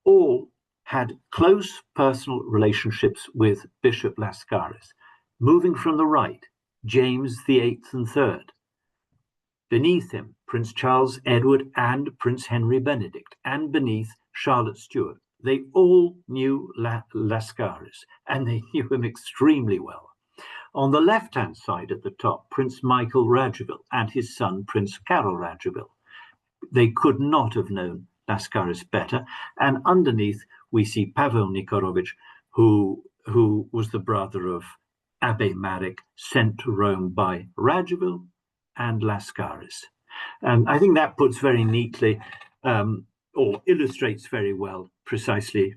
all had close personal relationships with Bishop Lascaris. Moving from the right, James VIII and III, Beneath him, Prince Charles Edward and Prince Henry Benedict, and beneath Charlotte Stuart. They all knew Lascaris, and they knew him extremely well. On the left-hand side at the top, Prince Michael Radziwill and his son, Prince Karol Radziwill. They could not have known Lascaris better. And underneath, we see Paweł Nikiorowicz, who was the brother of Abbé Marek, sent to Rome by Radziwill and Lascaris. And I think that puts very neatly, or illustrates very well, precisely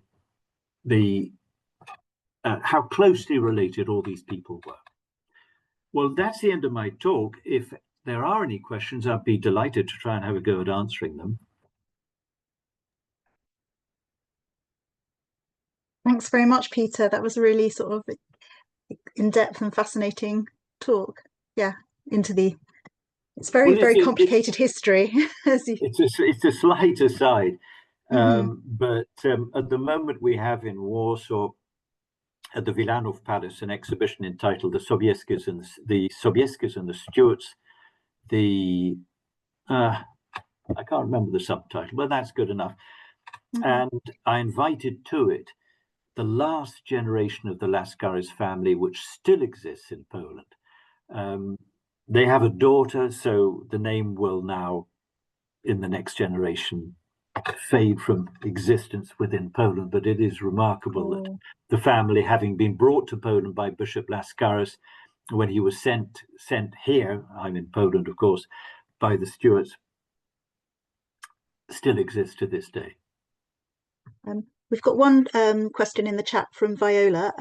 the how closely related all these people were. Well, that's the end of my talk. If there are any questions, I'd be delighted to try and have a go at answering them. Thanks very much, Peter. That was a really sort of in-depth and fascinating talk. Yeah, into the it's very, very complicated history. It's a slight aside, but at the moment we have in Warsaw at the Wilanów Palace an exhibition entitled "The Sobieskis and the Stuarts." I can't remember the subtitle, but that's good enough. And I invited to it the last generation of the Lascaris family, which still exists in Poland. They have a daughter, so the name will now, in the next generation, fade from existence within Poland. But it is remarkable that the family, having been brought to Poland by Bishop Lascaris, when he was sent here, I'm in Poland, of course, by the Stuarts, still exists to this day. We've got one question in the chat from Viola.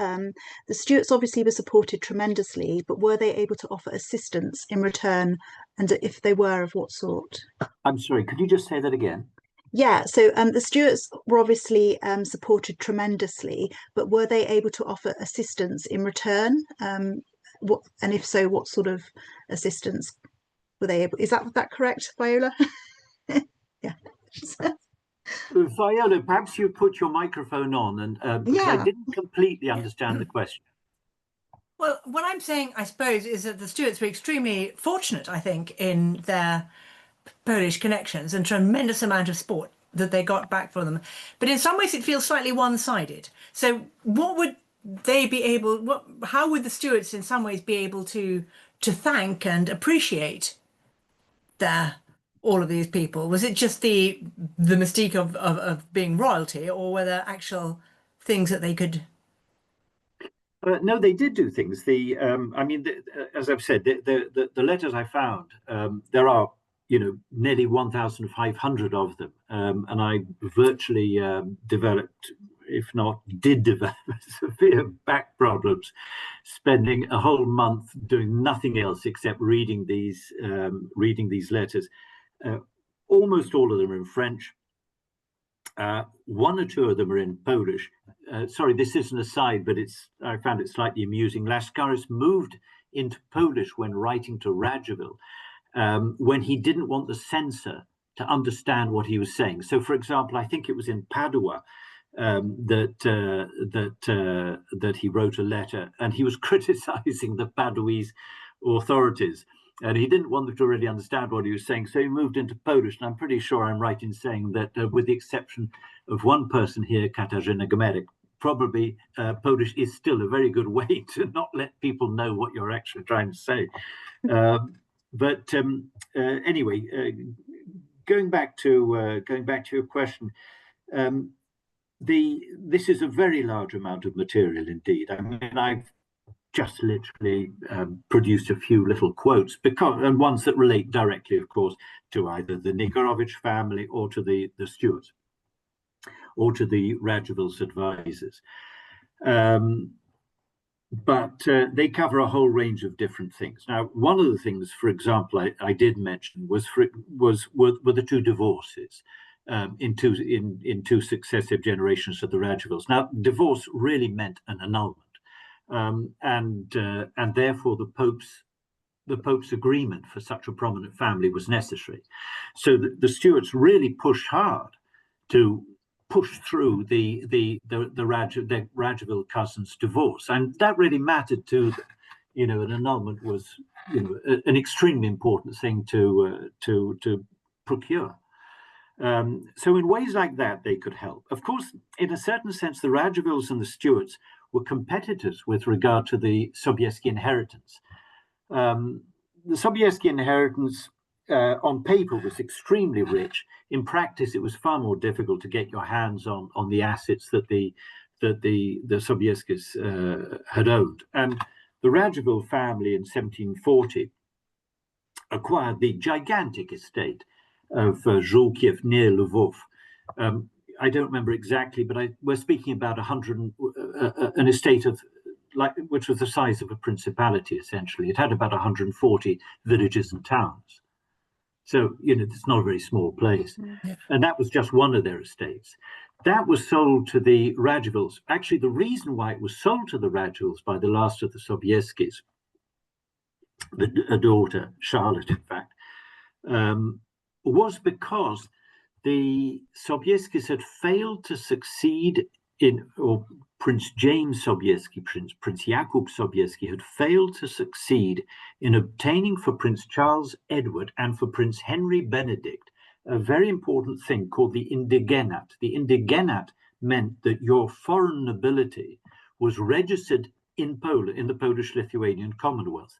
The Stuarts obviously were supported tremendously, but were they able to offer assistance in return? And if they were, of what sort? I'm sorry, could you just say that again? Yeah, so the Stuarts were obviously supported tremendously, but were they able to offer assistance in return? And if so, what sort of assistance were they able? Is that correct, Viola? Yeah. Viola, perhaps you put your microphone on, and because I didn't completely understand the question. Well, what I'm saying, I suppose, is that the Stuarts were extremely fortunate, I think, in their Polish connections and tremendous amount of support that they got back for them. But in some ways, it feels slightly one-sided. So what would they be able, how would the Stuarts in some ways be able to thank and appreciate all of these people? Was it just the mystique of being royalty, or were there actual things that they could? No, they did do things. I mean, as I've said, the letters I found, there are, nearly 1,500 of them, and I virtually developed, if not did develop, severe back problems, spending a whole month doing nothing else except reading these letters. Almost all of them are in French. One or two of them are in Polish. Sorry, this is an aside, but I found it slightly amusing. Lascaris moved into Polish when writing to Radziwill, when he didn't want the censor to understand what he was saying. So, for example, I think it was in Padua that he wrote a letter, and he was criticizing the Paduese authorities. And he didn't want them to really understand what he was saying, so he moved into Polish. And I'm pretty sure I'm right in saying that, with the exception of one person here, Katarzyna Gomerek, probably Polish is still a very good way to not let people know what you're actually trying to say. But anyway, going back to your question, this is a very large amount of material indeed. I mean, I've just literally produced a few little quotes, and ones that relate directly, of course, to either the Nikiorowicz family or to the Stuarts, or to the Radziwill's advisors. But they cover a whole range of different things. Now, one of the things, for example, I did mention were the two divorces in two successive generations of the Radziwills. Now, divorce really meant an annulment. And therefore the Pope's agreement for such a prominent family was necessary. So the Stuarts really pushed hard to push through the Radziwill cousins' divorce, and that really mattered to them. An annulment was an extremely important thing to procure. So in ways like that, they could help. Of course, in a certain sense, the Radzivills and the Stuarts were competitors with regard to the Sobieski inheritance. The Sobieski inheritance on paper was extremely rich. In practice, it was far more difficult to get your hands on the assets that the Sobieskis had owned. And the Radziwill family in 1740 acquired the gigantic estate of Żółkiew near Lviv. I don't remember exactly, but we're speaking about an estate of which was the size of a principality, essentially. It had about 140 villages and towns. So, it's not a very small place. Yeah. And that was just one of their estates. That was sold to the Radzivills. Actually, the reason why it was sold to the Radzivills by the last of the Sobieskis, a daughter, Charlotte, in fact, was because the Sobieskis had failed to succeed or Prince James Sobieski, Prince Jakub Sobieski had failed to succeed in obtaining for Prince Charles Edward and for Prince Henry Benedict a very important thing called the indigenat. The indigenat meant that your foreign nobility was registered in Poland, in the Polish-Lithuanian Commonwealth.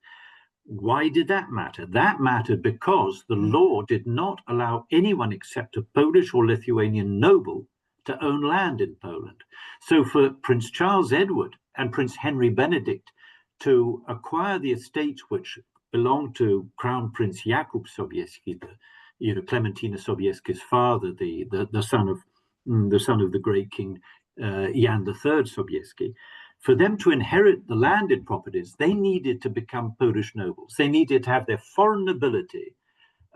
Why did that matter? That mattered because the law did not allow anyone except a Polish or Lithuanian noble to own land in Poland. So for Prince Charles Edward and Prince Henry Benedict to acquire the estates which belonged to Crown Prince Jakub Sobieski, Clementina Sobieski's father, the son of the great King Jan III Sobieski, for them to inherit the landed properties, they needed to become Polish nobles. They needed to have their foreign nobility,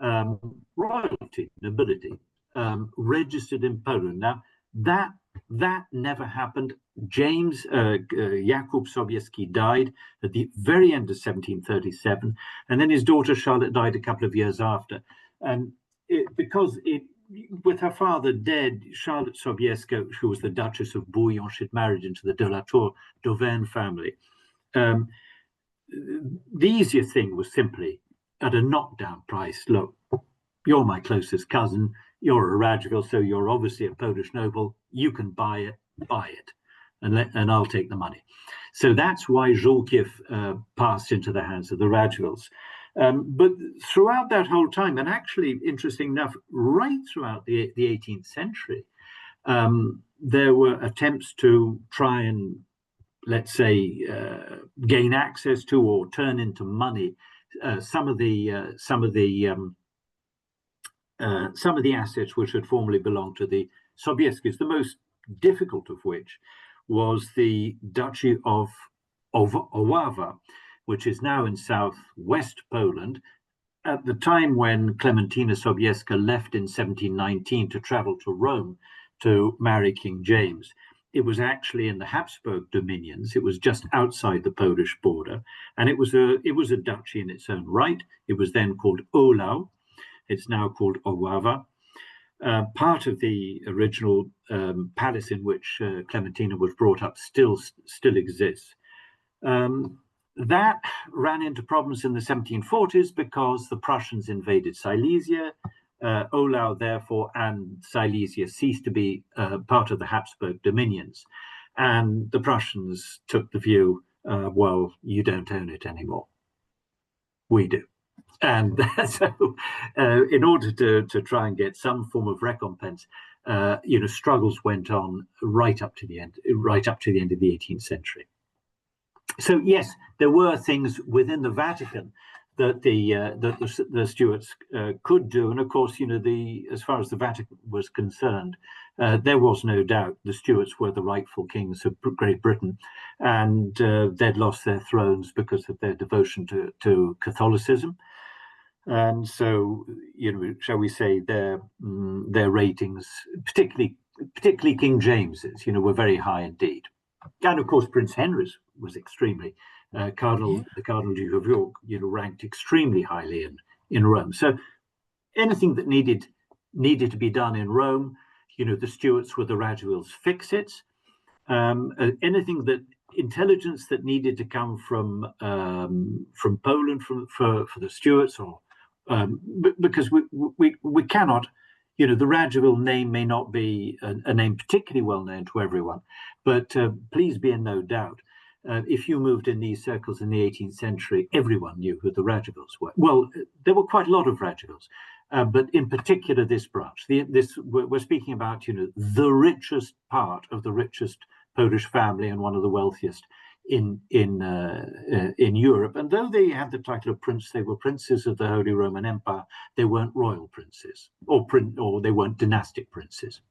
royalty nobility, registered in Poland. Now, that never happened. James Jakub Sobieski died at the very end of 1737, and then his daughter Charlotte died a couple of years after. And with her father dead, Charlotte Sobieska, who was the Duchess of Bouillon, she'd married into the de la Tour d'Auvergne family. The easier thing was simply at a knockdown price. Look, you're my closest cousin. You're a Radziwill, so you're obviously a Polish noble. You can buy it, and I'll take the money. So that's why Żółkiew passed into the hands of the Radziwills. But throughout that whole time, and actually, interesting enough, right throughout the 18th century, there were attempts to try and, let's say, gain access to or turn into money some of the assets which had formerly belonged to the Sobieskis, the most difficult of which was the Duchy of Oława, which is now in southwest Poland. At the time when Clementina Sobieska left in 1719 to travel to Rome to marry King James, it was actually in the Habsburg dominions. It was just outside the Polish border, and it was a duchy in its own right. It was then called Olau. It's now called Oława. Part of the original palace in which Clementina was brought up still exists. That ran into problems in the 1740s because the Prussians invaded Silesia. Olau, therefore, and Silesia ceased to be part of the Habsburg dominions. And the Prussians took the view, well, you don't own it anymore. We do. And so in order to try and get some form of recompense, struggles went on right up to the end of the 18th century. So yes, there were things within the Vatican that the Stuarts could do, and of course, as far as the Vatican was concerned, there was no doubt the Stuarts were the rightful kings of Great Britain, and they'd lost their thrones because of their devotion to Catholicism, and so shall we say their ratings, particularly King James's, were very high indeed. And of course, Prince Henry's was extremely, the Cardinal Duke of York, ranked extremely highly in Rome. So anything that needed to be done in Rome, the Stuarts were the Radziwills' fix-its. Anything that intelligence that needed to come from Poland for the Stuarts, or because we cannot, you know, the Radziwill name may not be a name particularly well known to everyone, but please be in no doubt, if you moved in these circles in the 18th century, everyone knew who the Radziwills were. Well, there were quite a lot of Radziwills, but in particular this branch. We're speaking about, you know, the richest part of the richest Polish family and one of the wealthiest in Europe. And though they had the title of prince, they were princes of the Holy Roman Empire. They weren't royal princes, or they weren't dynastic princes.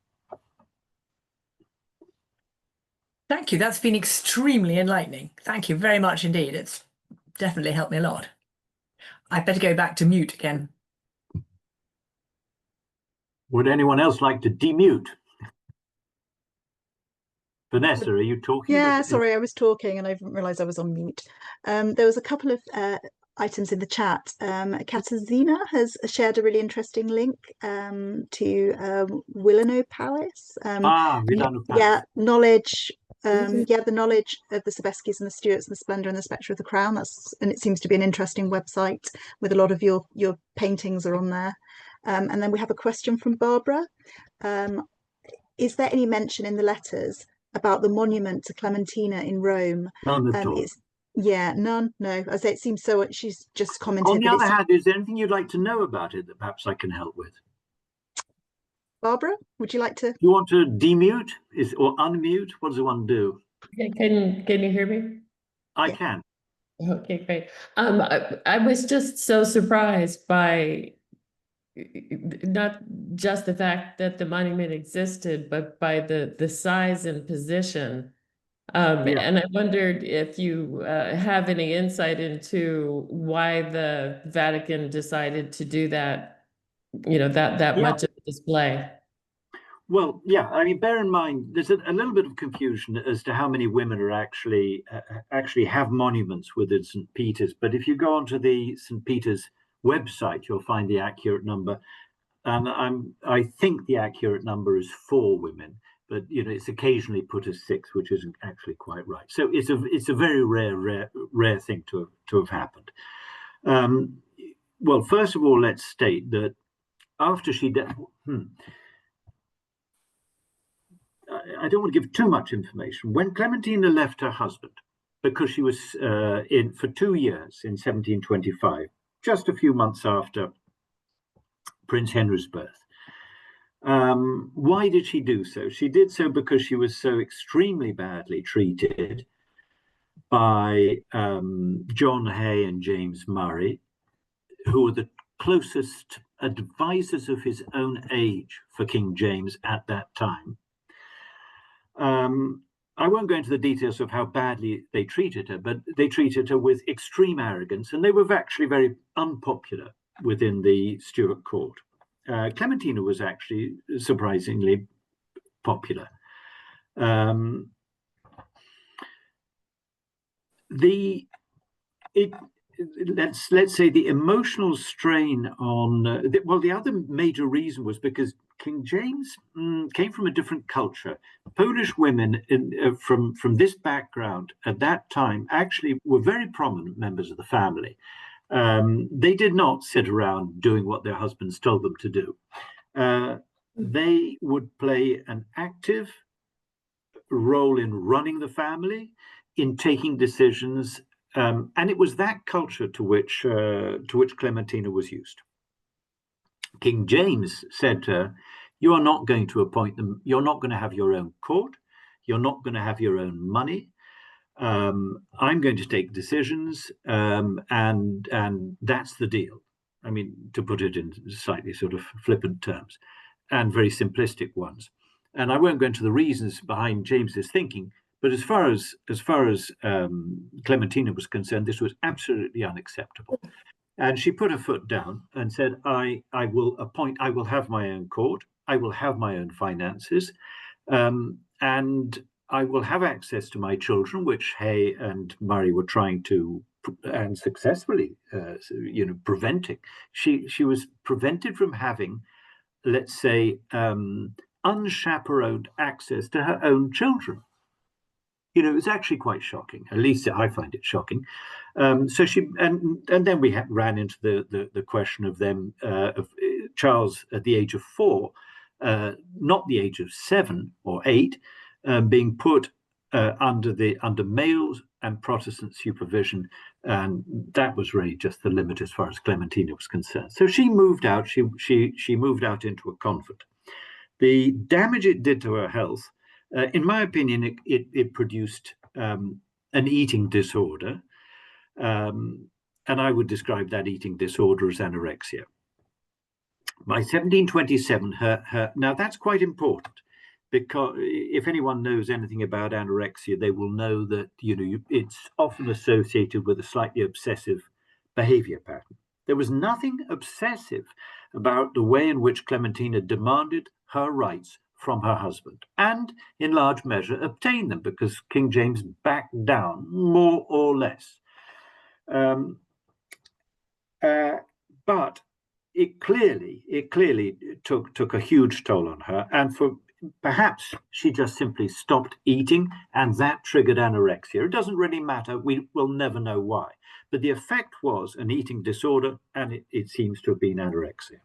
Thank you. That's been extremely enlightening. Thank you very much indeed. It's definitely helped me a lot. I'd better go back to mute again. Would anyone else like to demute? Vanessa, are you talking? Yeah, sorry, I was talking and I didn't realise I was on mute. There was a couple of items in the chat. Katarzyna has shared a really interesting link to Wilano Palace. Wilano Palace. Yeah, knowledge. Yeah, the knowledge of the Sobeckis and the Stuarts and the splendour and the spectre of the crown. And it seems to be an interesting website with a lot of your paintings are on there. And then we have a question from Barbara. Is there any mention in the letters about the monument to Clementina in Rome? None at all. Yeah, none. No, as it seems so. She's just commented. On the other hand, is there anything you'd like to know about it that perhaps I can help with? Barbara, would you like to? You want to demute or unmute? What does one do? Can you hear me? I can. Okay, great. I was just so surprised by not just the fact that the monument existed, but by the size and position. And I wondered if you have any insight into why the Vatican decided to do that, you know, that much of a display. Well, yeah, I mean, bear in mind, there's a little bit of confusion as to how many women are actually have monuments within St. Peter's. But if you go onto the St. Peter's website, you'll find the accurate number. And I think the accurate number is 4 women, but you know, it's occasionally put as 6, which isn't actually quite right. So it's a very rare thing to have happened. Well, first of all, let's state that after she died, I don't want to give too much information. When Clementina left her husband, because she was in for 2 years in 1725, just a few months after Prince Henry's birth. Why did she do so? She did so because she was so extremely badly treated by John Hay and James Murray, who were the closest advisors of his own age for King James at that time. I won't go into the details of how badly they treated her, but they treated her with extreme arrogance, and they were actually very unpopular within the Stuart court. Clementina was actually surprisingly popular. Let's say the emotional strain on the other major reason was because King James came from a different culture. Polish women from this background at that time actually were very prominent members of the family. They did not sit around doing what their husbands told them to do. They would play an active role in running the family, in taking decisions, and it was that culture to which Clementina was used. King James said to her, "You are not going to appoint them. You're not going to have your own court. You're not going to have your own money. I'm going to take decisions, and that's the deal." I mean, to put it in slightly sort of flippant terms and very simplistic ones. And I won't go into the reasons behind James's thinking, but as far as Clementina was concerned, this was absolutely unacceptable. And she put her foot down and said, I will have my own court, I will have my own finances, and I will have access to my children, which Hay and Murray were trying to, and successfully, preventing. She was prevented from having, let's say, unchaperoned access to her own children. it's actually quite shocking. At least I find it shocking. So she and then we ran into the question of them of Charles at the age of 4, not the age of 7 or 8, being put under male and Protestant supervision, and that was really just the limit as far as Clementina was concerned. So she moved out. She moved out into a convent. The damage it did to her health, in my opinion, it produced an eating disorder, and I would describe that eating disorder as anorexia. By 1727, now that's quite important, because if anyone knows anything about anorexia, they will know that it's often associated with a slightly obsessive behavior pattern. There was nothing obsessive about the way in which Clementina demanded her rights from her husband, and in large measure obtained them, because King James backed down more or less. But it clearly took a huge toll on her, and perhaps she just simply stopped eating, and that triggered anorexia. It doesn't really matter. We will never know why. But the effect was an eating disorder, and it seems to have been anorexia.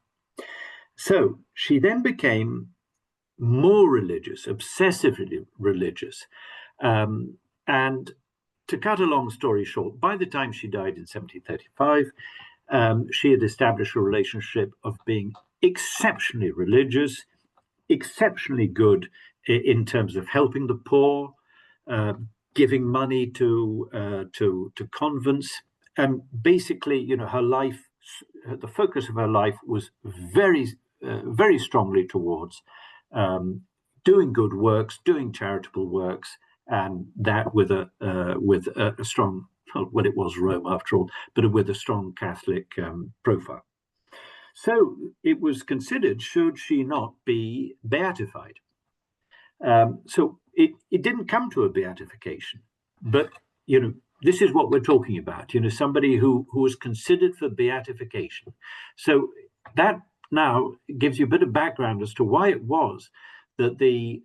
So she then became more religious, obsessively religious. And to cut a long story short, by the time she died in 1735, she had established a relationship of being exceptionally religious, exceptionally good in terms of helping the poor, giving money to convents, and basically, her life, the focus of her life was very strongly towards doing good works, doing charitable works, and that with a strong, well, it was Rome after all, but with a strong Catholic profile. So it was considered, should she not be beatified? So it didn't come to a beatification, but this is what we're talking about. Somebody who was considered for beatification. So that now gives you a bit of background as to why it was that the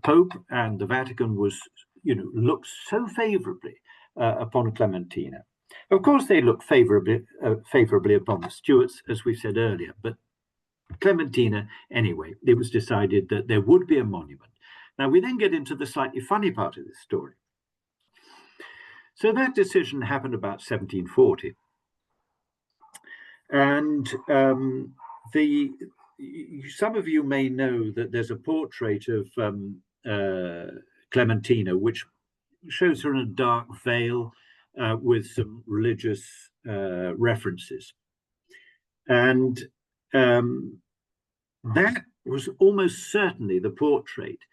Pope and the Vatican was looked so favorably upon Clementina. Of course, they looked favorably upon the Stuarts, as we said earlier, but Clementina, anyway, it was decided that there would be a monument. Now, we then get into the slightly funny part of this story. So that decision happened about 1740. And some of you may know that there's a portrait of Clementina, which shows her in a dark veil with some religious references. And that was almost certainly the portrait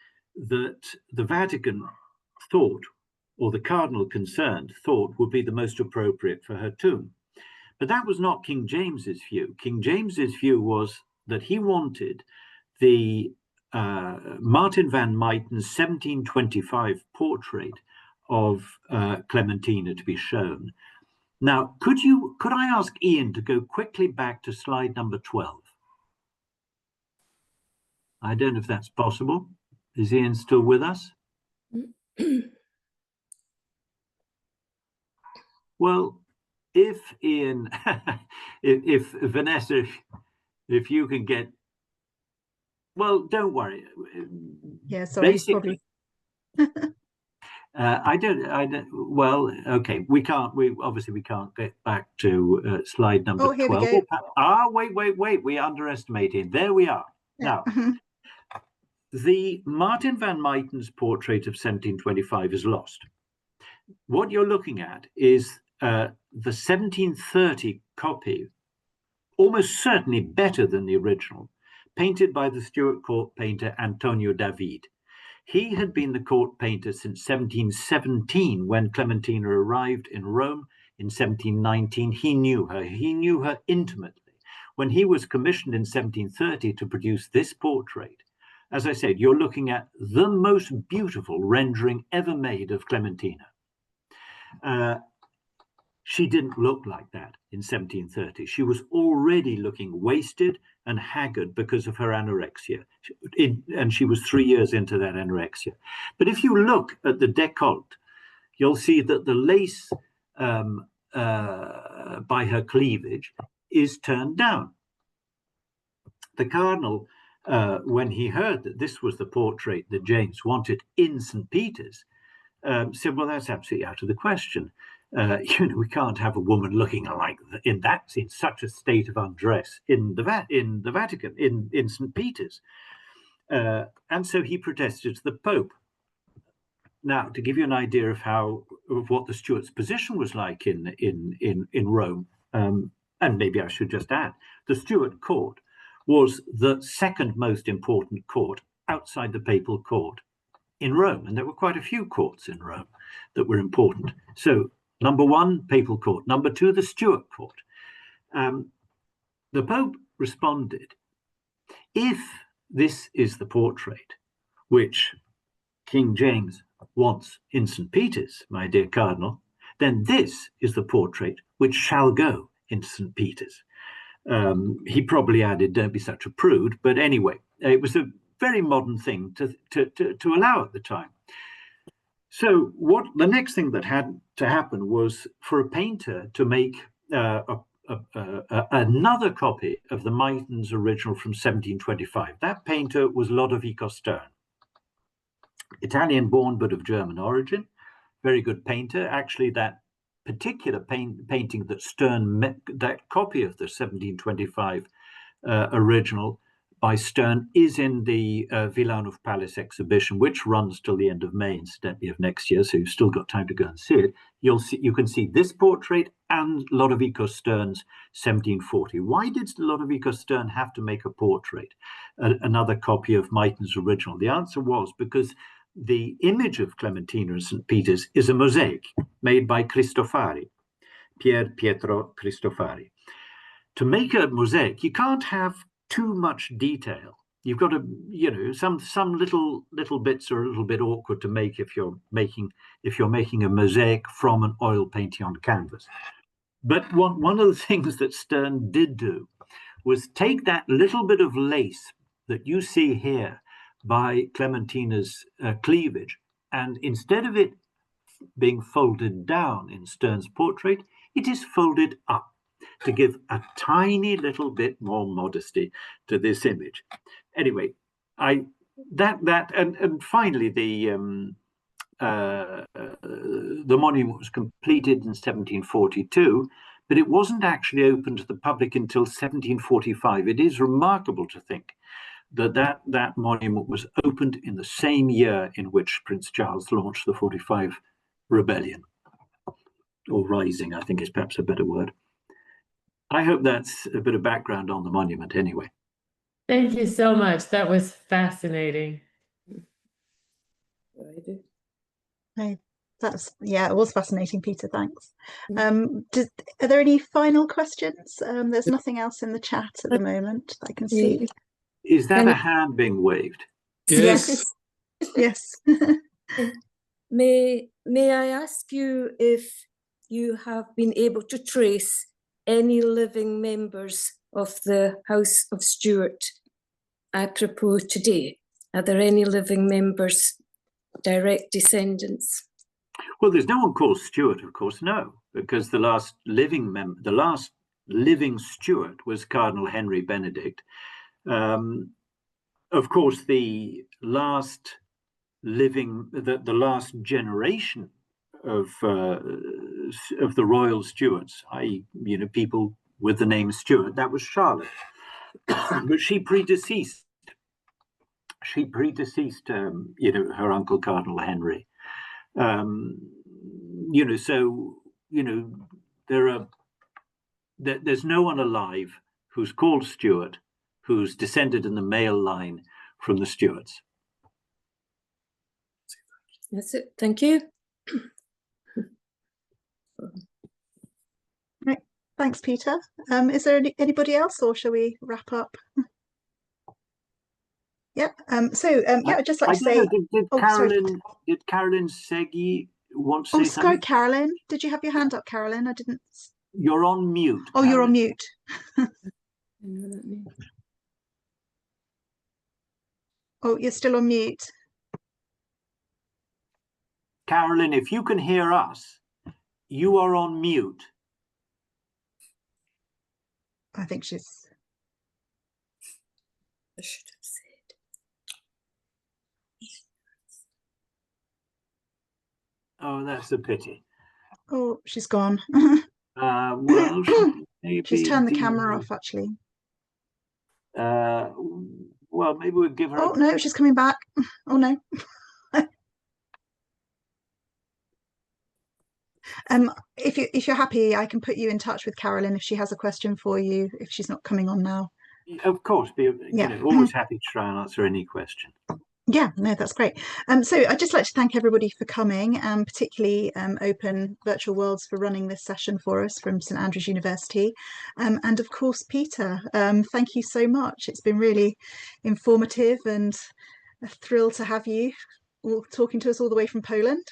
that the Vatican thought, or the cardinal concerned thought, would be the most appropriate for her tomb. But that was not King James's view. King James's view was that he wanted the Martin van Muyten's 1725 portrait of Clementina to be shown. Now, could I ask Ian to go quickly back to slide number 12? I don't know if that's possible. Is Ian still with us? Well, if Ian, if Vanessa, if you can get, well, don't worry. Yeah, sorry, probably. I don't, well, okay, we obviously can't get back to slide number 12. Here we go. Wait, we underestimated. There we are. Yeah. Now, the Martin van Muyten's portrait of 1725 is lost. What you're looking at is the 1730 copy, almost certainly better than the original, painted by the Stuart court painter Antonio David. He had been the court painter since 1717, when Clementina arrived in Rome in 1719. He knew her intimately. When he was commissioned in 1730 to produce this portrait, as I said, you're looking at the most beautiful rendering ever made of Clementina. she didn't look like that in 1730. She was already looking wasted and haggard because of her anorexia. And she was 3 years into that anorexia. But if you look at the décolleté, you'll see that the lace by her cleavage is turned down. The cardinal, when he heard that this was the portrait that James wanted in St. Peter's, said, well, that's absolutely out of the question. We can't have a woman looking like in such a state of undress in the Vatican, in St. Peter's. And so he protested to the Pope. Now, to give you an idea of what the Stuarts' position was like in Rome, and maybe I should just add, the Stuart court was the second most important court outside the papal court in Rome, and there were quite a few courts in Rome that were important. So, number one, papal court. Number two, the Stuart court. The Pope responded, if this is the portrait which King James wants in St. Peter's, my dear Cardinal, then this is the portrait which shall go in St. Peter's. He probably added, don't be such a prude, but anyway, it was a very modern thing to allow at the time. So what the next thing that had to happen was for a painter to make another copy of the Mayton's original from 1725. That painter was Lodovico Stern, Italian born but of German origin, very good painter. Actually, that particular painting that Stern met, that copy of the 1725 original by Stern, is in the Wilanów Palace exhibition, which runs till the end of May, incidentally, of next year. So you've still got time to go and see it. You can see this portrait and Lodovico Stern's 1740. Why did Lodovico Stern have to make a portrait, another copy of Mayton's original? The answer was because the image of Clementina in St. Peter's is a mosaic made by Cristofari, Pietro Cristofari. To make a mosaic, you can't have too much detail. You've got to, some little bits are a little bit awkward to make if you're making a mosaic from an oil painting on canvas. But one of the things that Stern did do was take that little bit of lace that you see here by Clementina's cleavage, and instead of it being folded down in Stern's portrait, it is folded up to give a tiny little bit more modesty to this image. Anyway, and finally the monument was completed in 1742, but it wasn't actually open to the public until 1745. It is remarkable to think that monument was opened in the same year in which Prince Charles launched the 45 rebellion, or rising, I think is perhaps a better word. I hope that's a bit of background on the monument anyway. Thank you so much. That was fascinating. Hey, it was fascinating, Peter. Thanks. Are there any final questions? There's nothing else in the chat at the moment that I can see. Is that a hand being waved? Yes. Yes. May I ask you if you have been able to trace any living members of the House of Stuart apropos today? Are there any living members, direct descendants? Well, there's no one called Stuart, of course, no, because the last living Stuart was Cardinal Henry Benedict. Of course, the last generation of the royal Stuarts, i.e., people with the name Stuart, that was Charlotte, but she predeceased. Her uncle Cardinal Henry. There's no one alive who's called Stuart who's descended in the male line from the Stuarts. That's it. Thank you. Right. Thanks, Peter. Is there anybody else, or shall we wrap up? Yeah. I'd just like to say, did Caroline Segui want to Oh, say sorry, something? Carolyn. Did you have your hand up, Carolyn? I didn't. You're on mute. Oh, you're on Carolyn. mute. Oh, you're still on mute. Carolyn, if you can hear us, you are on mute. I think she's. I should have said. Oh, that's a pity. Oh, she's gone. Well, maybe She's turned the camera off, actually. Well, maybe we'll give her. Oh no, she's coming back. Oh no. If you're happy, I can put you in touch with Carolyn if she has a question for you, if she's not coming on now. Of course, you know, always happy to try and answer any question. Yeah, no, that's great. So I'd just like to thank everybody for coming, and particularly Open Virtual Worlds for running this session for us from St Andrews University. And of course, Peter, thank you so much. It's been really informative and a thrill to have you all talking to us all the way from Poland.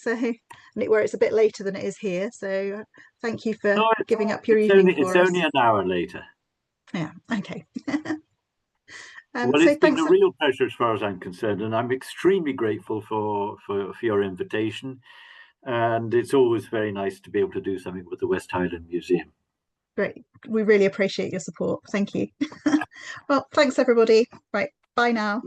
Where it's a bit later than it is here. So thank you for giving up your evening for us. It's only an hour later. Yeah, okay. Well, it's been a real pleasure as far as I'm concerned, and I'm extremely grateful for your invitation. And it's always very nice to be able to do something with the West Highland Museum. Great. We really appreciate your support. Thank you. Well, thanks, everybody. Right. Bye now.